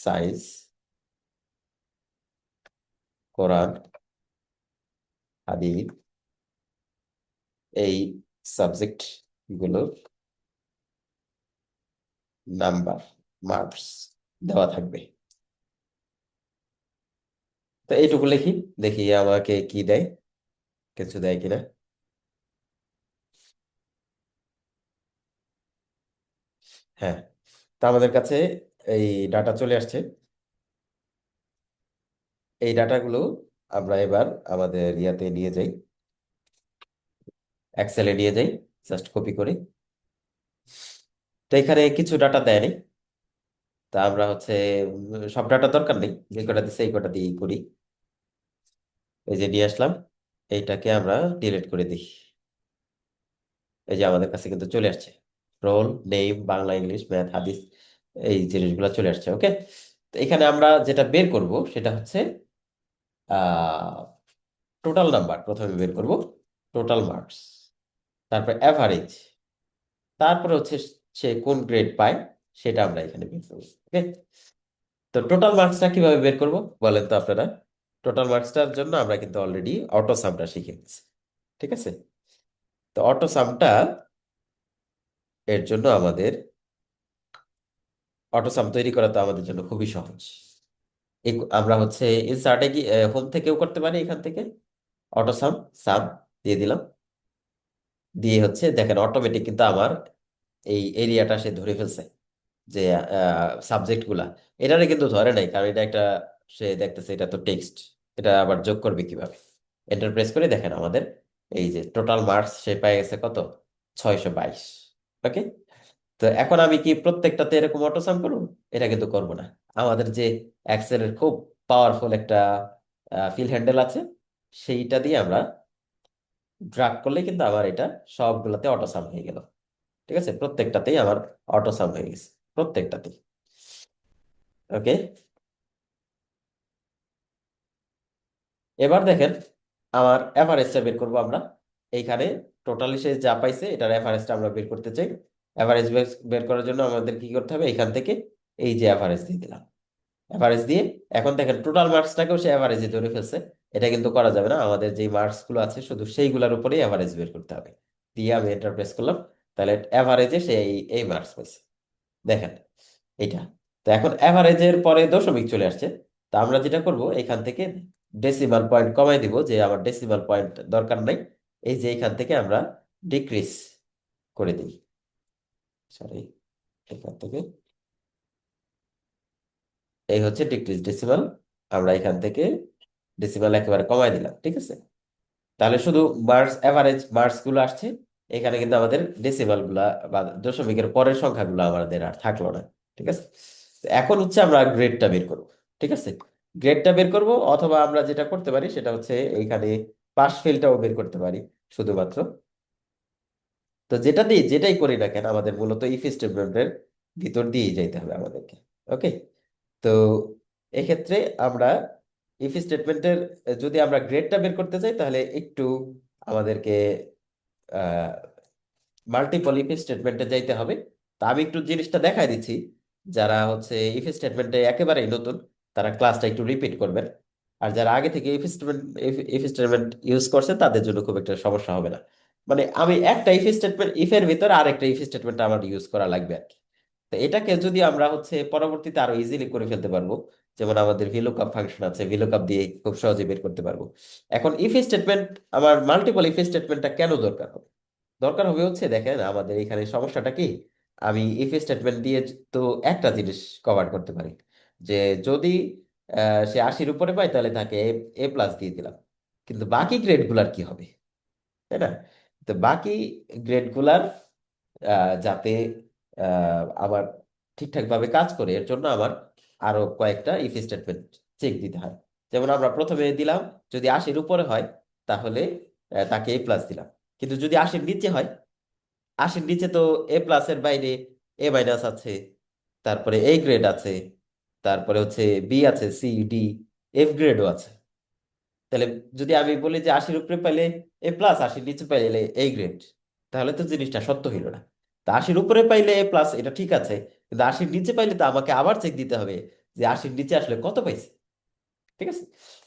science, কোরআন, হাদিস, এই সাবজেক্ট গুলোর নাম্বার, মার্কস দেওয়া থাকবে। তো এইটুকু লিখি, দেখি আমাকে কি দেয়, কিছু দেয় কিনা। হ্যাঁ, তো আমাদের কাছে এই ডাটা চলে আসছে। এই ডাটাগুলো আমরা এবার আমাদের ইয়াতে নিয়ে যাই, এক্সেলে নিয়ে যাই, জাস্ট কপি করে। তো এখানে কিছু ডাটা দেয়নি, তা আমরা হচ্ছে সব ডাটা দরকার নেই, যে কটা দিচ্ছে এই কটা দিয়েই করি। এই যে নিয়ে আসলাম, এইটাকে আমরা ডিলিট করে দিই। এই যে আমাদের কাছে কিন্তু চলে আসছে roll, name, Bangla, English, math, হাদিস, এই জিনিসগুলো চলে আসছে। ওকে, তো এখানে আমরা যেটা বের করব সেটা হচ্ছে টোটাল নাম্বার প্রথমে বের করব, টোটাল মার্কস, তারপর অ্যাভারেজ, তারপরে হচ্ছে সে কোন গ্রেড পায় সেটা আমরা এখানে বের করবো। ওকে, তো টোটাল মার্কসটা কিভাবে বের করব বলেন তো আপনারা? টোটাল মার্কসটার জন্য আমরা কিন্তু অলরেডি অটো সামটা শিখে গেছি, ঠিক আছে? তো অটো সামটা এর জন্য আমাদের অটো সাম তৈরি করা তো আমাদের জন্য খুবই সহজ। আমরা হচ্ছে ইনসার্টে কি হোম থেকেও করতে পারি, এখান থেকে অটো সাম, সাম দিয়ে দিলাম, দিয়ে হচ্ছে দেখেন অটোমেটিক কিন্তু আমার এই এরিয়াটা সে ধরে ফেলছে, যে সাবজেক্ট গুলা। এটারে কিন্তু ধরে নাই, কারণ এটা একটা, সে দেখতেছে এটা তো টেক্সট, এটা আবার যোগ করবে কিভাবে? এন্টার প্রেস করে দেখেন আমাদের এই যে টোটাল মার্কস সে পেয়ে গেছে কত, 622। ওকে, তো এখন আমি কি প্রত্যেকটাতে এরকম অটোসাম করব? এটা কিন্তু করব না। আমাদের যে এক্সেলের খুব পাওয়ারফুল একটা ফিল হ্যান্ডেল আছে, সেইটা দিয়ে আমরা ড্রাগ করলে কিন্তু আমার এটা সবগুলোতে অটোসাম হয়ে গেল। ঠিক আছে, প্রত্যেকটাতেই আমার অটোসাম হয়ে গেছে, প্রত্যেকটাতেই। ওকে, এবার দেখেন আমার অ্যাভারেজটা বের করবো আমরা। এইখানে টোটালি সে যা পাইছে এটার অ্যাভারেজটা আমরা বের করতে চাই। অ্যাভারেজ বের করার জন্য আমাদের কি করতে হবে? এখান থেকে এই যে অ্যাভারেজ দিয়ে দিলাম, অ্যাভারেজ দিয়ে এখন দেখেন টোটাল মার্কসটাকেও সে অ্যাভারেজে ধরে ফেলছে। এটা কিন্তু করা যাবে না, আমাদের যে মার্কস গুলো আছে শুধু সেইগুলোর উপরেই অ্যাভারেজ বের করতে হবে। দিয়ে আমি এন্টার প্রেস করলাম, তাহলে অ্যাভারেজে সে এই মার্কস পাইছে, দেখেন এটা। তো এখন অ্যাভারেজের পরে দশমিক চলে আসছে। তা আমরা যেটা করব এখান থেকে ডেসিমাল পয়েন্ট কমাই দিব, যে আমার ডেসিমাল পয়েন্ট দরকার নাই। এই যে এখান থেকে আমরা ডিক্রিজ করে দিই, সরি, এখান থেকে এই হচ্ছে ডিক্রিজ ডেসিমাল, আমরা এখান থেকে ডেসিমাল একেবারে কমাই দিলাম, ঠিক আছে? তাহলে শুধু মার্কস, এভারেজ মার্কস গুলো আসছে, এখানে কিন্তু আমাদের ডেসিমাল গুলা বা দশমিকের পরের সংখ্যাগুলো আমাদের আর থাকলো না। ঠিক আছে, তো এখন হচ্ছে আমরা গ্রেডটা বের করব। ঠিক আছে, গ্রেডটা বের করব, অথবা আমরা যেটা করতে পারি সেটা হচ্ছে এইখানে পাস ফেলটাও বের করতে পারি শুধুমাত্র। তো যেটা দিয়ে যেটাই করি না কেন আমাদের মূলত ইফ স্টেটমেন্টের ভিতর দিয়েই যাইতে হবে আমাদেরকে। ওকে, তো এক্ষেত্রে আমরা ইফ স্টেটমেন্টের যদি আমরা গ্রেডটা বের করতে চাই তাহলে একটু আমাদেরকে মাল্টিপল ইফ স্টেটমেন্টে যাইতে হবে। তা আমি একটু জিনিসটা দেখাই দিচ্ছি, যারা হচ্ছে ইফ স্টেটমেন্টে একেবারেই নতুন তারা ক্লাসটা একটু রিপিট করবেন। আর যারা আগে থেকে ইফ স্টেটমেন্ট ইউজ করছে তাদের জন্য খুব একটা সমস্যা হবে না। মানে আমি একটা ইফ স্টেটমেন্ট, ইফের ভিতরে আরেকটা ইফ স্টেটমেন্ট আমার ইউজ করা লাগবে আর কি। তো এটাকে যদি আমরা হচ্ছে পরবর্তীতে আরো ইজিলি করে ফেলতে পারবো, যেমন আমাদের ভিলুকআপ ফাংশন আছে, ভিলুকআপ দিয়ে খুব সহজে বের করতে পারবো। এখন ইফ স্টেটমেন্ট, আমার মাল্টিপল ইফ স্টেটমেন্টটা কেন দরকার হবে? দরকার হবে হচ্ছে দেখেন আমাদের এখানে সমস্যাটা কি, আমি ইফ স্টেটমেন্ট দিয়ে তো একটা জিনিস কভার করতে পারি, যে যদি সে 80-র উপরে পায় তাহলে তাকে এ প্লাস দিয়ে দিলাম, কিন্তু বাকি গ্রেডগুলার কি হবে, তাই না? তো বাকি গ্রেডগুলার যাতে আবার ঠিকঠাক ভাবে কাজ করে এর জন্য আমার আরো কয়েকটা ইফ স্টেটমেন্ট চেক দিতে হয়। যেমন আমরা প্রথমে দিলাম যদি 80-র উপরে হয় তাহলে তাকে এ প্লাস দিলাম, কিন্তু যদি 80-র নিচে হয়, 80-র নিচে তো এ প্লাসের বাইরে এ মাইনাস আছে, তারপরে এ গ্রেড আছে, তারপরে হচ্ছে বি আছে, সি ডি, এফ গ্রেডও আছে। তাহলে যদি আমি বলি যে 80-র উপরে পাইলে এ প্লাস, 80-র নিচে পাইলে এ গ্রেড, তাহলে তো জিনিসটা সত্য হইল না। তা 80-র উপরে পাইলে এ প্লাস, এটা ঠিক আছে, কিন্তু 80-র নিচে পাইলে তো আমাকে আবার চেক দিতে হবে যে 80-র নিচে আসলে কত পাইছে। ঠিক আছে,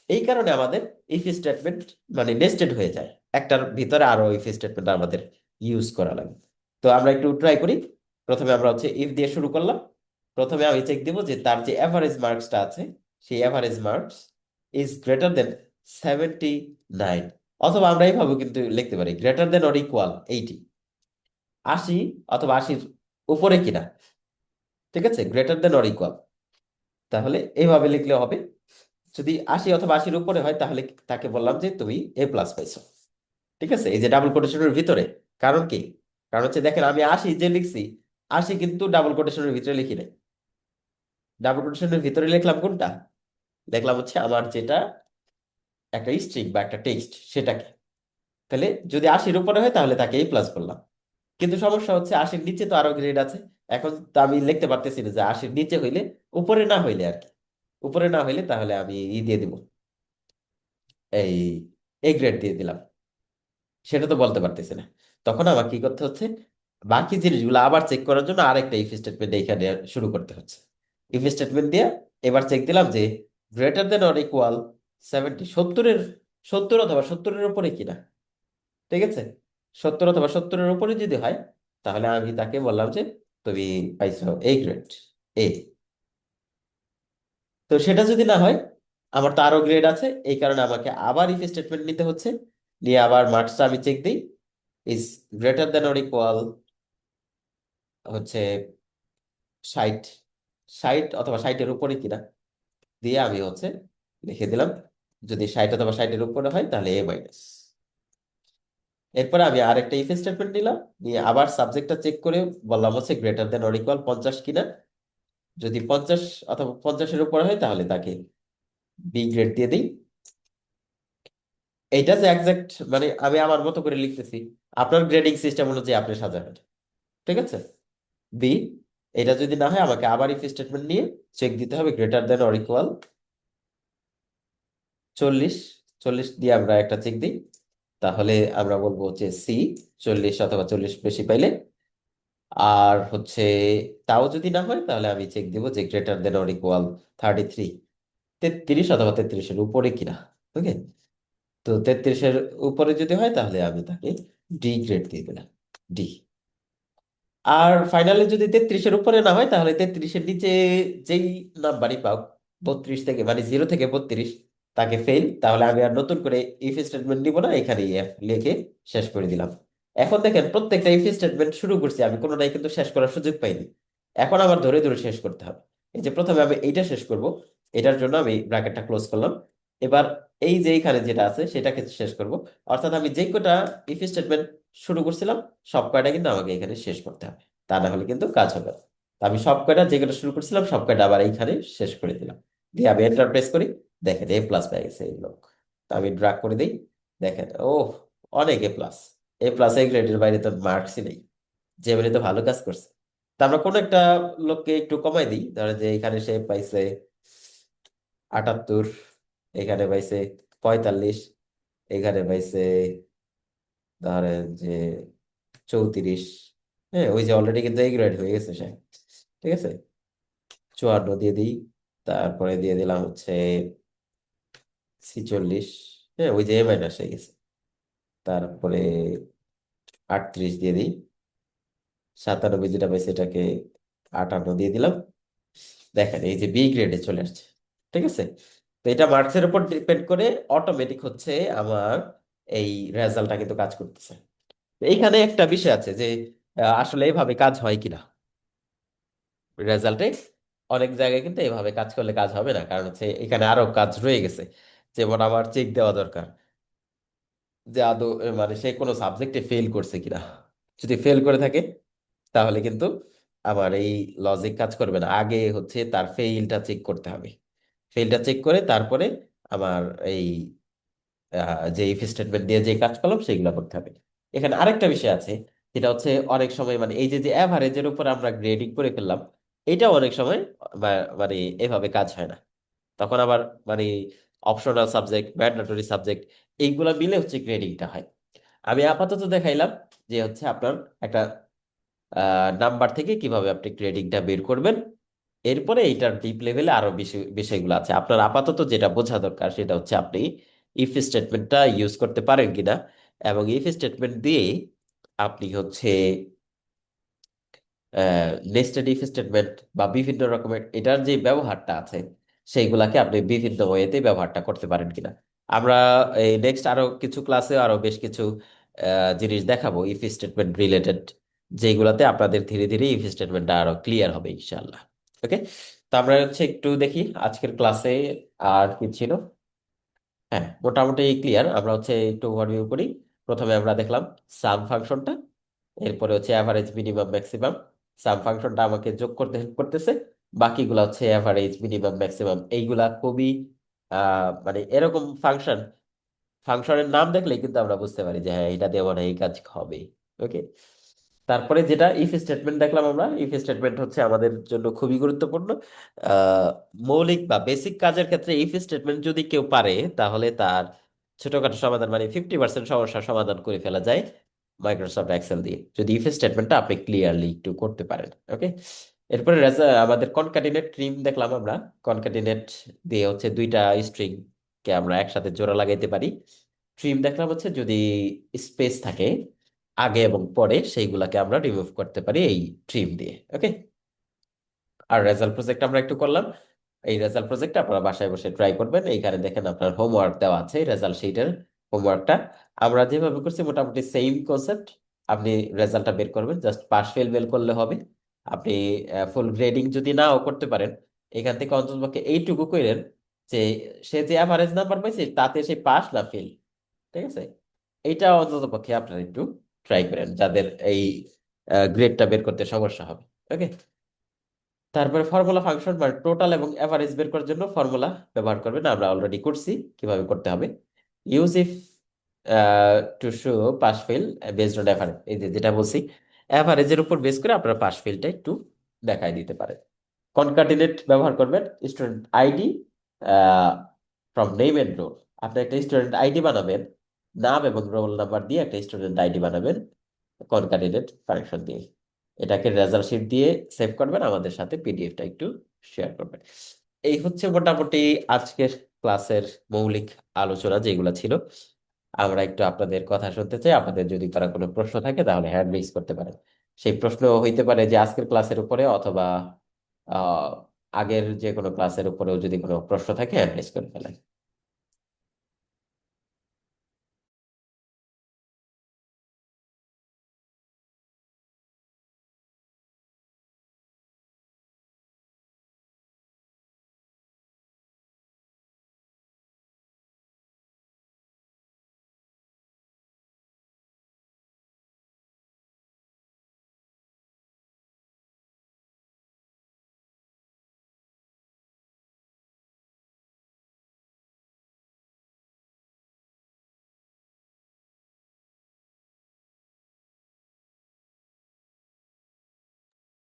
এই কারণে আমাদের ইফ স্টেটমেন্ট মানে নেস্টেড হয়ে যায়, একটার ভিতরে আরো ইফ স্টেটমেন্ট আমাদের ইউজ করা লাগে। তো আমরা একটু ট্রাই করি। প্রথমে আমরা হচ্ছে ইফ দিয়ে শুরু করলাম। প্রথমে আমি চেক দিব যে তার যে অ্যাভারেজ মার্কসটা আছে, সেই average marks is greater than 79, অথবা আমরা এইভাবে কিন্তু লিখতে পারি গ্রেটার দেন অর ইকুয়াল 80, 80 অথবা 80-র উপরে কিনা। ঠিক আছে, গ্রেটার দেন অর ইকুয়াল, তাহলে এইভাবে লিখলে হবে। যদি 80 অথবা 80-র উপরে হয় তাহলে তাকে বললাম যে তুমি এ প্লাস পাইছো। ঠিক আছে, এই যে ডাবল কোটেশনের ভিতরে, কারণ কি? কারণ হচ্ছে দেখেন আমি 80 যে লিখছি, 80 কিন্তু ডাবল কোটেশনের ভিতরে লিখি নাই। ডাবল কোটেশনের ভিতরে লিখলাম কোনটা? লিখলাম হচ্ছে আমার যেটা একটা স্ট্রিং বা একটা টেক্সট সেটাকে। তাহলে যদি 80-র উপরে হয় তাহলে তাকে এ প্লাস বললাম। কিন্তু সমস্যা হচ্ছে 80-র নিচে তো আরো গ্রেড আছে। এখন তো আমি লিখতে পারতেছি না যে 80-র নিচে হইলে, উপরে না হইলে আর কি, উপরে না হইলে তাহলে আমি ই দিয়ে দিব, এই এ গ্রেড দিয়ে দিলাম, সেটা তো বলতে পারতেছি না। তখন আমার কি করতে হচ্ছে, বাকি জিনিসগুলো আবার চেক করার জন্য আরেকটা ইফ স্টেটমেন্ট এখানে শুরু করতে হচ্ছে। ইফ স্টেটমেন্ট দিয়ে এবার চেক দিলাম যে গ্রেটার দেন অর ইকুয়াল 70, 70 অথবা 70-এর উপরে কিনা। ঠিক আছে, 70 অথবা 70-এর উপরে যদি হয়, তাহলে আমি তাকে বললাম যে তুমি পাইছো এ গ্রেড, এ। তো সেটা যদি না হয়, আমার তো আরো গ্রেড আছে, এই কারণে আমাকে আবার ইফ স্টেটমেন্ট নিতে হচ্ছে, নিয়ে আবার মার্কসটা আমি চেক দিই, is greater than or equal হচ্ছে 60, 60 অথবা 60-এর উপরে কিনা, দিয়ে আমি হচ্ছে লিখে দিলাম, যদি 60 অথবা 60-এর উপরে হয় তাহলে এ মাইনাস। এরপরে আমি আরেকটা ইফ স্টেটমেন্ট নিলাম, নিয়ে আবার সাবজেক্টটা চেক করে বললাম হচ্ছে গ্রেটার দেন অর ইকুয়াল 50 কিনা। যদি 50 অথবা 50-এর উপরে হয় তাহলে তাকে বি গ্রেড দিয়ে দিই। এইটা যে একজ্যাক্ট মানে আমি আমার মতো করে লিখতেছি, আপনার গ্রেডিং সিস্টেম অনুযায়ী আপনি সাজাবেন। ঠিক আছে, বি। এটা যদি না হয় আমাকে আবার ইফ স্টেটমেন্ট নিয়ে চেক দিতে হবে গ্রেটার দেন অর ইকুয়াল 40, 40 দিয়ে আমরা একটা চেক দিই, তাহলে আমরা বলবো যে সি 40 অথবা 40 বেশি পাইলে। আর হচ্ছে তাও যদি না হয় তাহলে আমি চেক দিব যে গ্রেটার দেন অর ইকুয়াল 33, 33 অথবা 33-এর উপরে কিনা। ওকে, তো 33-এর উপরে যদি হয় তাহলে আমি তাকে ডি গ্রেড দিয়ে দিলাম, ডি। আর ফাইনালি যদি 33-এর উপরে না হয় তাহলে 33-এর নিচে যেই নাম্বারই পাও, 32 থেকে মানে 0 থেকে 32, তাকে ফেল। তাহলে আমি আর নতুন করে ইফ স্টেটমেন্ট নিব না, এখানে এফ লিখে শেষ করে দিলাম। এখন দেখেন প্রত্যেকটা ইফ স্টেটমেন্ট শুরু করছি আমি, কোনোটাই কিন্তু শেষ করার সুযোগ পাইনি। এখন আবার ধরে ধরে শেষ করতে হবে। এই যে প্রথমে আমি এইটা শেষ করব, এটার জন্য আমি ব্র্যাকেটটা ক্লোজ করলাম। এবার এই যে এইখানে যেটা আছে সেটাকে শেষ করব। অর্থাৎ আমি যে কটা ইফ স্টেটমেন্ট শুরু করছিলাম সব কয়টা কিন্তু আমাকে এখানে শেষ করতে হবে, তা না হলে কিন্তু কাজ হবে না। তো আমি সব কয়টা যে কয়টা শুরু করছিলাম সব কয়টা আবার এইখানে শেষ করে দিলাম, দিয়ে আমি এন্টার প্রেস করি। দেখেন এ প্লাস পেয়ে গেছে এই লোক। তো আমি ড্রাগ করে দিই, দেখেন ও অনেক এ প্লাস। এ প্লাস এ গ্রেডের বাইরে তো মার্কসই নেই, যে বলে তো ভালো কাজ করছে। তা আমরা কোনো একটা লোককে একটু কমাই দিই, ধরেন যে এখানে সে পাইছে 78, এখানে পাইছে 45, এখানে পাইছে ধরেন যে 34। হ্যাঁ, ওই যে অলরেডি কিন্তু এই গ্রেড হয়ে গেছে সে। ঠিক আছে, 54 দিয়ে দিই, তারপরে দিয়ে দিলাম হচ্ছে 46। হ্যাঁ, ওই যে এ মাইনাস হয়ে গেছে। তারপরে 38 দিয়ে দিই, 97 যেটা পাইছে এটাকে 58 দিয়ে দিলাম। দেখেন এই যে বি গ্রেডে চলে আসছে। ঠিক আছে, তো এটা মার্কসের উপর ডিপেন্ড করে অটোমেটিক হচ্ছে আমার এই রেজাল্টটা কিন্তু কাজ করতেছে। তো এইখানে একটা বিষয় আছে যে আসলে এভাবে কাজ হয় কিনা রেজাল্টে। অনেক জায়গায় কিন্তু এভাবে কাজ করলে কাজ হবে না, কারণ হচ্ছে এখানে আরো কাজ রয়ে গেছে। যেমন আমার চেক দেওয়া দরকার যে আদৌ মানে সে কোনো সাবজেক্টে ফেল করছে কিনা। যদি ফেল করে থাকে তাহলে কিন্তু আমার এই লজিক কাজ করবে না, আগে হচ্ছে তার ফেইলটা চেক করতে হবে। ফেইলটা চেক করে তারপরে আমার এই যে ইফ স্টেটমেন্ট দিয়ে যে কাজ করলাম সেগুলো করতে হবে। এখানে আরেকটা বিষয় আছে, যেটা হচ্ছে অনেক সময় মানে এই যে যে অ্যাভারেজের উপর আমরা গ্রেডিং করে ফেললাম, এটা অনেক সময় মানে এভাবে কাজ হয় না। তখন আবার মানে অপশনাল সাবজেক্ট, ম্যান্ডেটরি সাবজেক্ট, এইগুলা মিলে হচ্ছে গ্রেডিংটা হয়। আমি আপাতত দেখাইলাম যে হচ্ছে আপনার একটা নাম্বার থেকে কিভাবে আপনি গ্রেডিংটা বের করবেন। এরপরে এইটার ডিপ লেভেলে আরো বেশি বিষয়গুলো আছে। আপনার আপাতত যেটা বোঝা দরকার সেটা হচ্ছে আপনি ইফ স্টেটমেন্টটা ইউজ করতে পারেন কিনা, এবং ইফ স্টেটমেন্ট দিয়ে আপনি হচ্ছে নেস্টেড ইফ স্টেটমেন্ট বা বিভিন্ন রকমের এটার যে ব্যবহারটা আছে সেইগুলাকে আপনি বিভিন্ন ওয়েতে ব্যবহারটা করতে পারেন কিনা। আমরা এই নেক্সট আরো কিছু ক্লাসে আরো বেশ কিছু জিনিস দেখাবো ইফ স্টেটমেন্ট রিলেটেড, যেগুলাতে আপনাদের ধীরে ধীরে ইফ স্টেটমেন্টটা আরো ক্লিয়ার হবে ইনশাআল্লাহ। ওকে, তো আমরা হচ্ছে একটু দেখি আজকের ক্লাসে আর কি ছিল। হ্যাঁ, মোটামুটি ক্লিয়ার। আমরা হচ্ছে একটু ওভারভিউ করি। প্রথমে আমরা দেখলাম সাম ফাংশনটা, এরপরে হচ্ছে অ্যাভারেজ মিনিমাম ম্যাক্সিমাম। সাম ফাংশনটা আমাকে যোগ করতে হেল্প করতেছে, বাকিগুলা হচ্ছে অ্যাভারেজ মিনিমাম ম্যাক্সিমাম। এইগুলা খুবই মানে এরকম ফাংশন, ফাংশনের নাম দেখলেই কিন্তু আমরা বুঝতে পারি যে হ্যাঁ এটা দিয়ে মনে হয় এই কাজ হবে। ওকে, তারপরে যেটা ইফ স্টেটমেন্ট দেখলাম আমরা, ইফ স্টেটমেন্ট হচ্ছে আমাদের জন্য খুবই গুরুত্বপূর্ণ। আহ, মৌলিক বা বেসিক কাজের ক্ষেত্রে ইফ স্টেটমেন্ট যদি কেউ পারে তাহলে তার ছোটখাটো সমাধান মানে 50% সমস্যার সমাধান করে ফেলা যায় মাইক্রোসফট এক্সেল দিয়ে, যদি ইফ স্টেটমেন্টটা আপনি ক্লিয়ারলি একটু করতে পারেন। ওকে, এরপরে আমাদের কনকাটিনেট ট্রিম দেখলাম আমরা। কনকাটিনেট দিয়ে হচ্ছে দুইটা স্ট্রিং কে আমরা একসাথে জোড়া লাগাইতে পারি। ট্রিম দেখলাম হচ্ছে যদি স্পেস থাকে আগে এবং পরে, সেইগুলাকে আমরা রিমুভ করতে পারি এই ট্রিম দিয়ে। ওকে, আর রেজাল্ট প্রজেক্ট আমরা একটু করলাম। এই রেজাল্ট প্রজেক্ট আপনারা বাসায় বসে ট্রাই করবেন। এইখানে দেখেন আপনার হোমওয়ার্ক দেওয়া আছে, রেজাল্ট শিটের হোমওয়ার্কটা আমরা যেভাবে করছি মোটামুটি সেম কনসেপ্ট। আপনি রেজাল্টটা বের করবেন, জাস্ট পাস ফেল বের করলে হবে। আপনি ফুল গ্রেডিং যদি নাও করতে পারেন, এখান থেকে অন্ততপক্ষে এইটুকু করেন যে সে যে অ্যাভারেজ নাম্বার পাইছে তাতে সে পাস না ফেল। ঠিক আছে, এইটা অন্ততপক্ষে আপনারা একটু ট্রাই করেন যাদের এই গ্রেডটা বের করতে সমস্যা হবে। ওকে, তারপরে ফর্মুলা ফাংশন মানে টোটাল এবং এভারেজ বের করার জন্য ফর্মুলা ব্যবহার করবেন, আমরা অলরেডি করছি কিভাবে করতে হবে। Use if to show pass fail based on average, এই যে যেটা বলছি এভারেজের উপর বেস করে আপনারা পাস ফেলটা একটু দেখাই দিতে পারেন। কনকাটিনেট ব্যবহার করবেন student ID from name and roll. আপনি একটা স্টুডেন্ট আইডি বানাবেন, নাম এবং রোল নাম্বার দিয়ে একটা স্টুডেন্ট আইডি বানাবেন কনকাটিনেট ফাংশন দিয়ে। এটাকে রেজাল্ট শিট দিয়ে সেভ করবেন, আমাদের সাথে পিডিএফটা একটু শেয়ার করবেন। এই হচ্ছে মোটামুটি আজকের ক্লাসের মৌলিক আলোচনা যেগুলো ছিল। আমরা একটু আপনাদের কথা শুনতে চাই। আপনাদের যদি কারো কোনো প্রশ্ন থাকে তাহলে হ্যান্ড রেইজ করতে পারেন। সেই প্রশ্ন হইতে পারে যে আজকের ক্লাসের উপরে, অথবা আহ, আগের যে কোনো ক্লাসের উপরেও যদি কোনো প্রশ্ন থাকে হ্যান্ড রেইজ করে ফেলেন।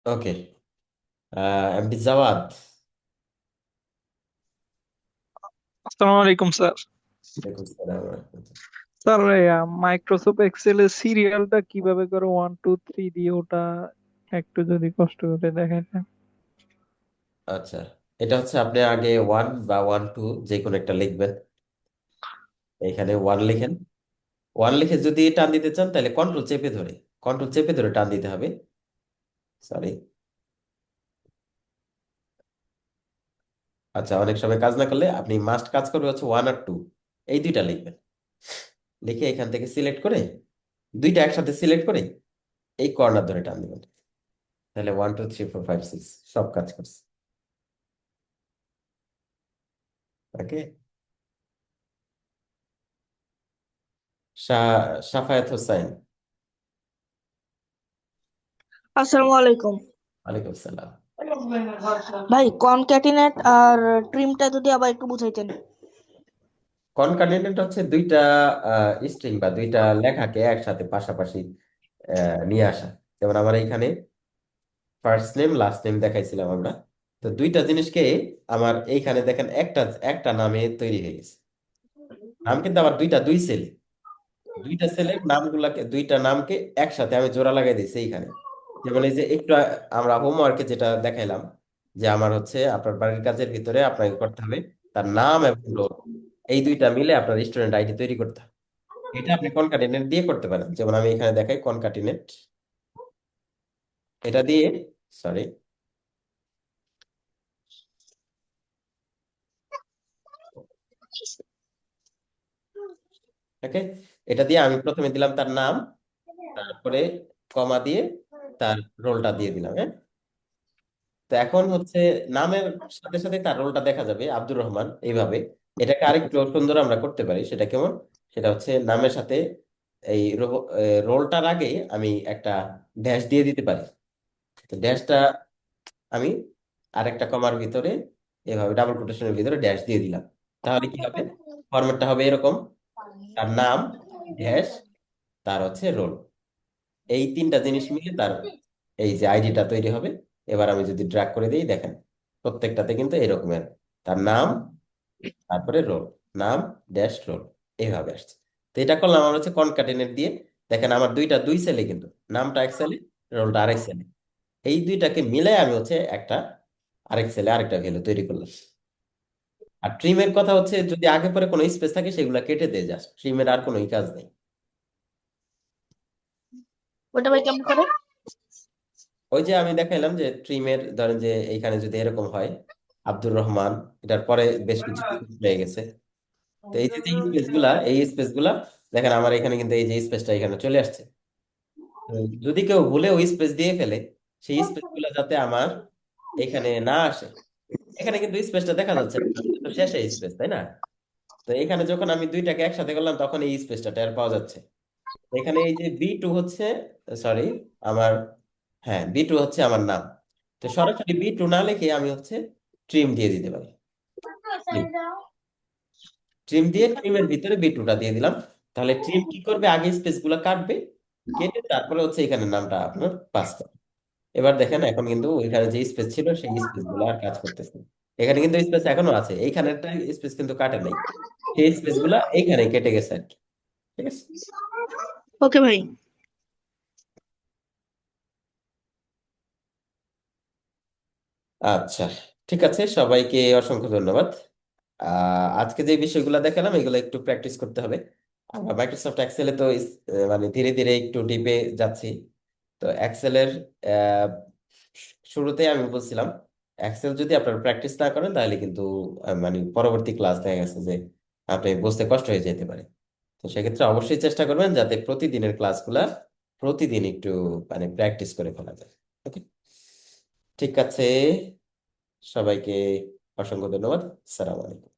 ওকে, এমডি জাওয়াদ। আসসালামু আলাইকুম স্যার। ওয়ালাইকুম আসসালাম ওয়া রাহমাতুল্লাহ। স্যার, মাইক্রোসফট এক্সেল এর সিরিয়ালটা কিভাবে করে 1 2 3 দিয়ে ওটা একটু যদি কষ্ট করে দেখাইতেন। আচ্ছা, এটা হচ্ছে আপনি আগে ওয়ান বা ওয়ান টু যে কোনো একটা লিখবেন। এখানে ওয়ান লিখেন। ওয়ান লিখে যদি টান দিতে চান তাহলে কন্ট্রোল চেপে ধরে টান দিতে হবে। সরি। আচ্ছা, অনেক সময় কাজ না করলে আপনি মাস্ট কাজ করবে হচ্ছে ওয়ান আর টু, এই দুইটা লিখবেন। লিখে এখান থেকে সিলেক্ট করে দুইটা একসাথে সিলেক্ট করে এই কর্নার ধরে টান দিবেন। তাহলে 1 2 3 4 5 6 সব কাজ করছে। ওকে, সাফায়াত হোসাইন। আসসালামু আলাইকুম। ওয়ালাইকুম আসসালাম। ভাই কনক্যাটিনেট আর ট্রিমটা যদি আবার একটু বুঝাইতেন। কনকাটেন্ট হচ্ছে দুইটা স্ট্রিং বা দুইটা লেখাকে একসাথে পাশাপাশি নিয়ে আসা। যেমন আমার এইখানে ফার্স্ট নেম লাস্ট নেম দেখাইছিলাম আমরা। তো দুইটা জিনিসকে আমার এইখানে দেখেন একটা একটা নামে তৈরি হয়ে গেছে। নাম কিন্তু আবার দুই সেল, দুইটা সেলের নামগুলাকে দুইটা নামকে একসাথে আমি জোড়া লাগাই দিয়েছি এইখানে। যেমন এই যে একটু আমরা হোমওয়ার্কে যেটা দেখাইলাম, যে আমার হচ্ছে আপনার বাড়ির কাজের ভিতরে আপনাকে করতে হবে তার নাম এবং রোল, এই দুইটা মিলে আপনার স্টুডেন্ট আইডি তৈরি করতে হবে। এটা আপনি কনকাটিনেট দিয়ে করতে পারেন, যেমন আমি এখানে দেখাই কনকাটিনেট এটা দিয়ে। সরি। ওকে, এটা দিয়ে আমি প্রথমে দিলাম তার নাম, তারপরে কমা দিয়ে তার রোলটা দিয়ে দিলাম। হ্যাঁ, তো এখন হচ্ছে নামের সাথে সাথে তার রোলটা দেখা যাবে আব্দুর রহমান এইভাবে। এটাকে আরেকটু সুন্দর আমরা করতে পারি। সেটা কেমন? সেটা হচ্ছে নামের সাথে এই রোলটার আগে আমি একটা ড্যাশ দিয়ে দিতে পারি। তো ড্যাশটা আমি আরেকটা কমার ভিতরে এভাবে ডাবল কোটেশনের ভিতরে ড্যাশ দিয়ে দিলাম। তাহলে কি হবে? ফরম্যাটটা হবে এরকম, তার নাম ড্যাশ তার হচ্ছে রোল, এই তিনটা জিনিস মিলে তার এই যে আইডিটা তৈরি হবে। এবার আমি যদি ড্র্যাগ করে দিই দেখেন প্রত্যেকটাতে কিন্তু এরকমের তার নাম, তারপরে রোল, নাম ড্যাশ রোল, এইভাবে আসছে। তো এটা করলাম আমার হচ্ছে কনকাটেনেট দিয়ে। দেখেন আমার দুই সেলে কিন্তু, নামটা এক সেলে, রোলটা আরেক সেলে, এই দুইটাকে মিলে আমি হচ্ছে একটা আরেক সেলে আরেকটা ভ্যালু তৈরি করলাম। আর ট্রিমের কথা হচ্ছে যদি আগে পরে কোনো স্পেস থাকে সেগুলো কেটে দেয়, জাস্ট ট্রিমের আর কোনো কাজ নেই। ওটা ভাই কেমন করে? ওই যে আমি দেখাইলাম যে ট্রিমের ধরেন যে এইখানে যদি এরকম হয় আব্দুর রহমান, এটার পরে বেশ কিছু হয়ে গেছে। তো এই যে স্পেস গুলা দেখেন আমার এখানে কিন্তু এই যে স্পেসটা এখানে চলে আসছে। তো যদি কেউ ভুলে ওই স্পেস দিয়ে ফেলে, সেই স্পেস গুলা যাতে আমার এখানে না আসে। এখানে কিন্তু স্পেসটা দেখা যাচ্ছে না, এটা তো শেষে স্পেস, তাই না? তো এখানে যখন আমি দুইটাকে একসাথে করলাম তখন এই স্পেসটা টের পাওয়া যাচ্ছে। এখানে এই যে বি টু হচ্ছে, সরি, আমার, হ্যাঁ বি টু হচ্ছে আমার নাম। তো সরাসরি বি টু না লিখে আমি হচ্ছে ট্রিম দিয়ে দিতে পারি। ট্রিম দিয়ে ট্রিমের ভিতরে বি টুটা দিয়ে দিলাম। তাহলে ট্রিম কি করবে, আগে স্পেস গুলো কাটবে, কেটে তারপরে হচ্ছে এখানে নামটা আপনার পাস করবে। এবার দেখেন এখন কিন্তু ওইখানে যে স্পেস ছিল সেই স্পেস গুলো আর কাজ করতেছে না। এখানে কিন্তু স্পেস এখনো আছে, এইখানেরটা স্পেস কিন্তু কাটে নাই, সেই স্পেস গুলা এইখানে কেটে গেছে আর কি। ঠিক আছে। ওকে ভাই। আচ্ছা, ঠিক আছে, সবাইকে অসংখ্য ধন্যবাদ। আজকে যে বিষয়গুলো দেখালাম এগুলো একটু প্র্যাকটিস করতে হবে। আমরা মাইক্রোসফট এক্সেলে তো মানে ধীরে ধীরে একটু ডিপে যাচ্ছি। তো এক্সেলের শুরুতে আমি বলছিলাম এক্সেল যদি আপনারা প্র্যাকটিস না করেন তাহলে কিন্তু মানে পরবর্তী ক্লাস দেখা গেছে যে আপনি বুঝতে কষ্ট হয়ে যেতে পারে। তো সেক্ষেত্রে অবশ্যই চেষ্টা করবেন যাতে প্রতিদিনের ক্লাসগুলা প্রতিদিন একটু মানে প্র্যাকটিস করে ফেলা যায়। ওকে, ঠিক আছে, সবাইকে অসংখ্য ধন্যবাদ। আসসালামু আলাইকুম।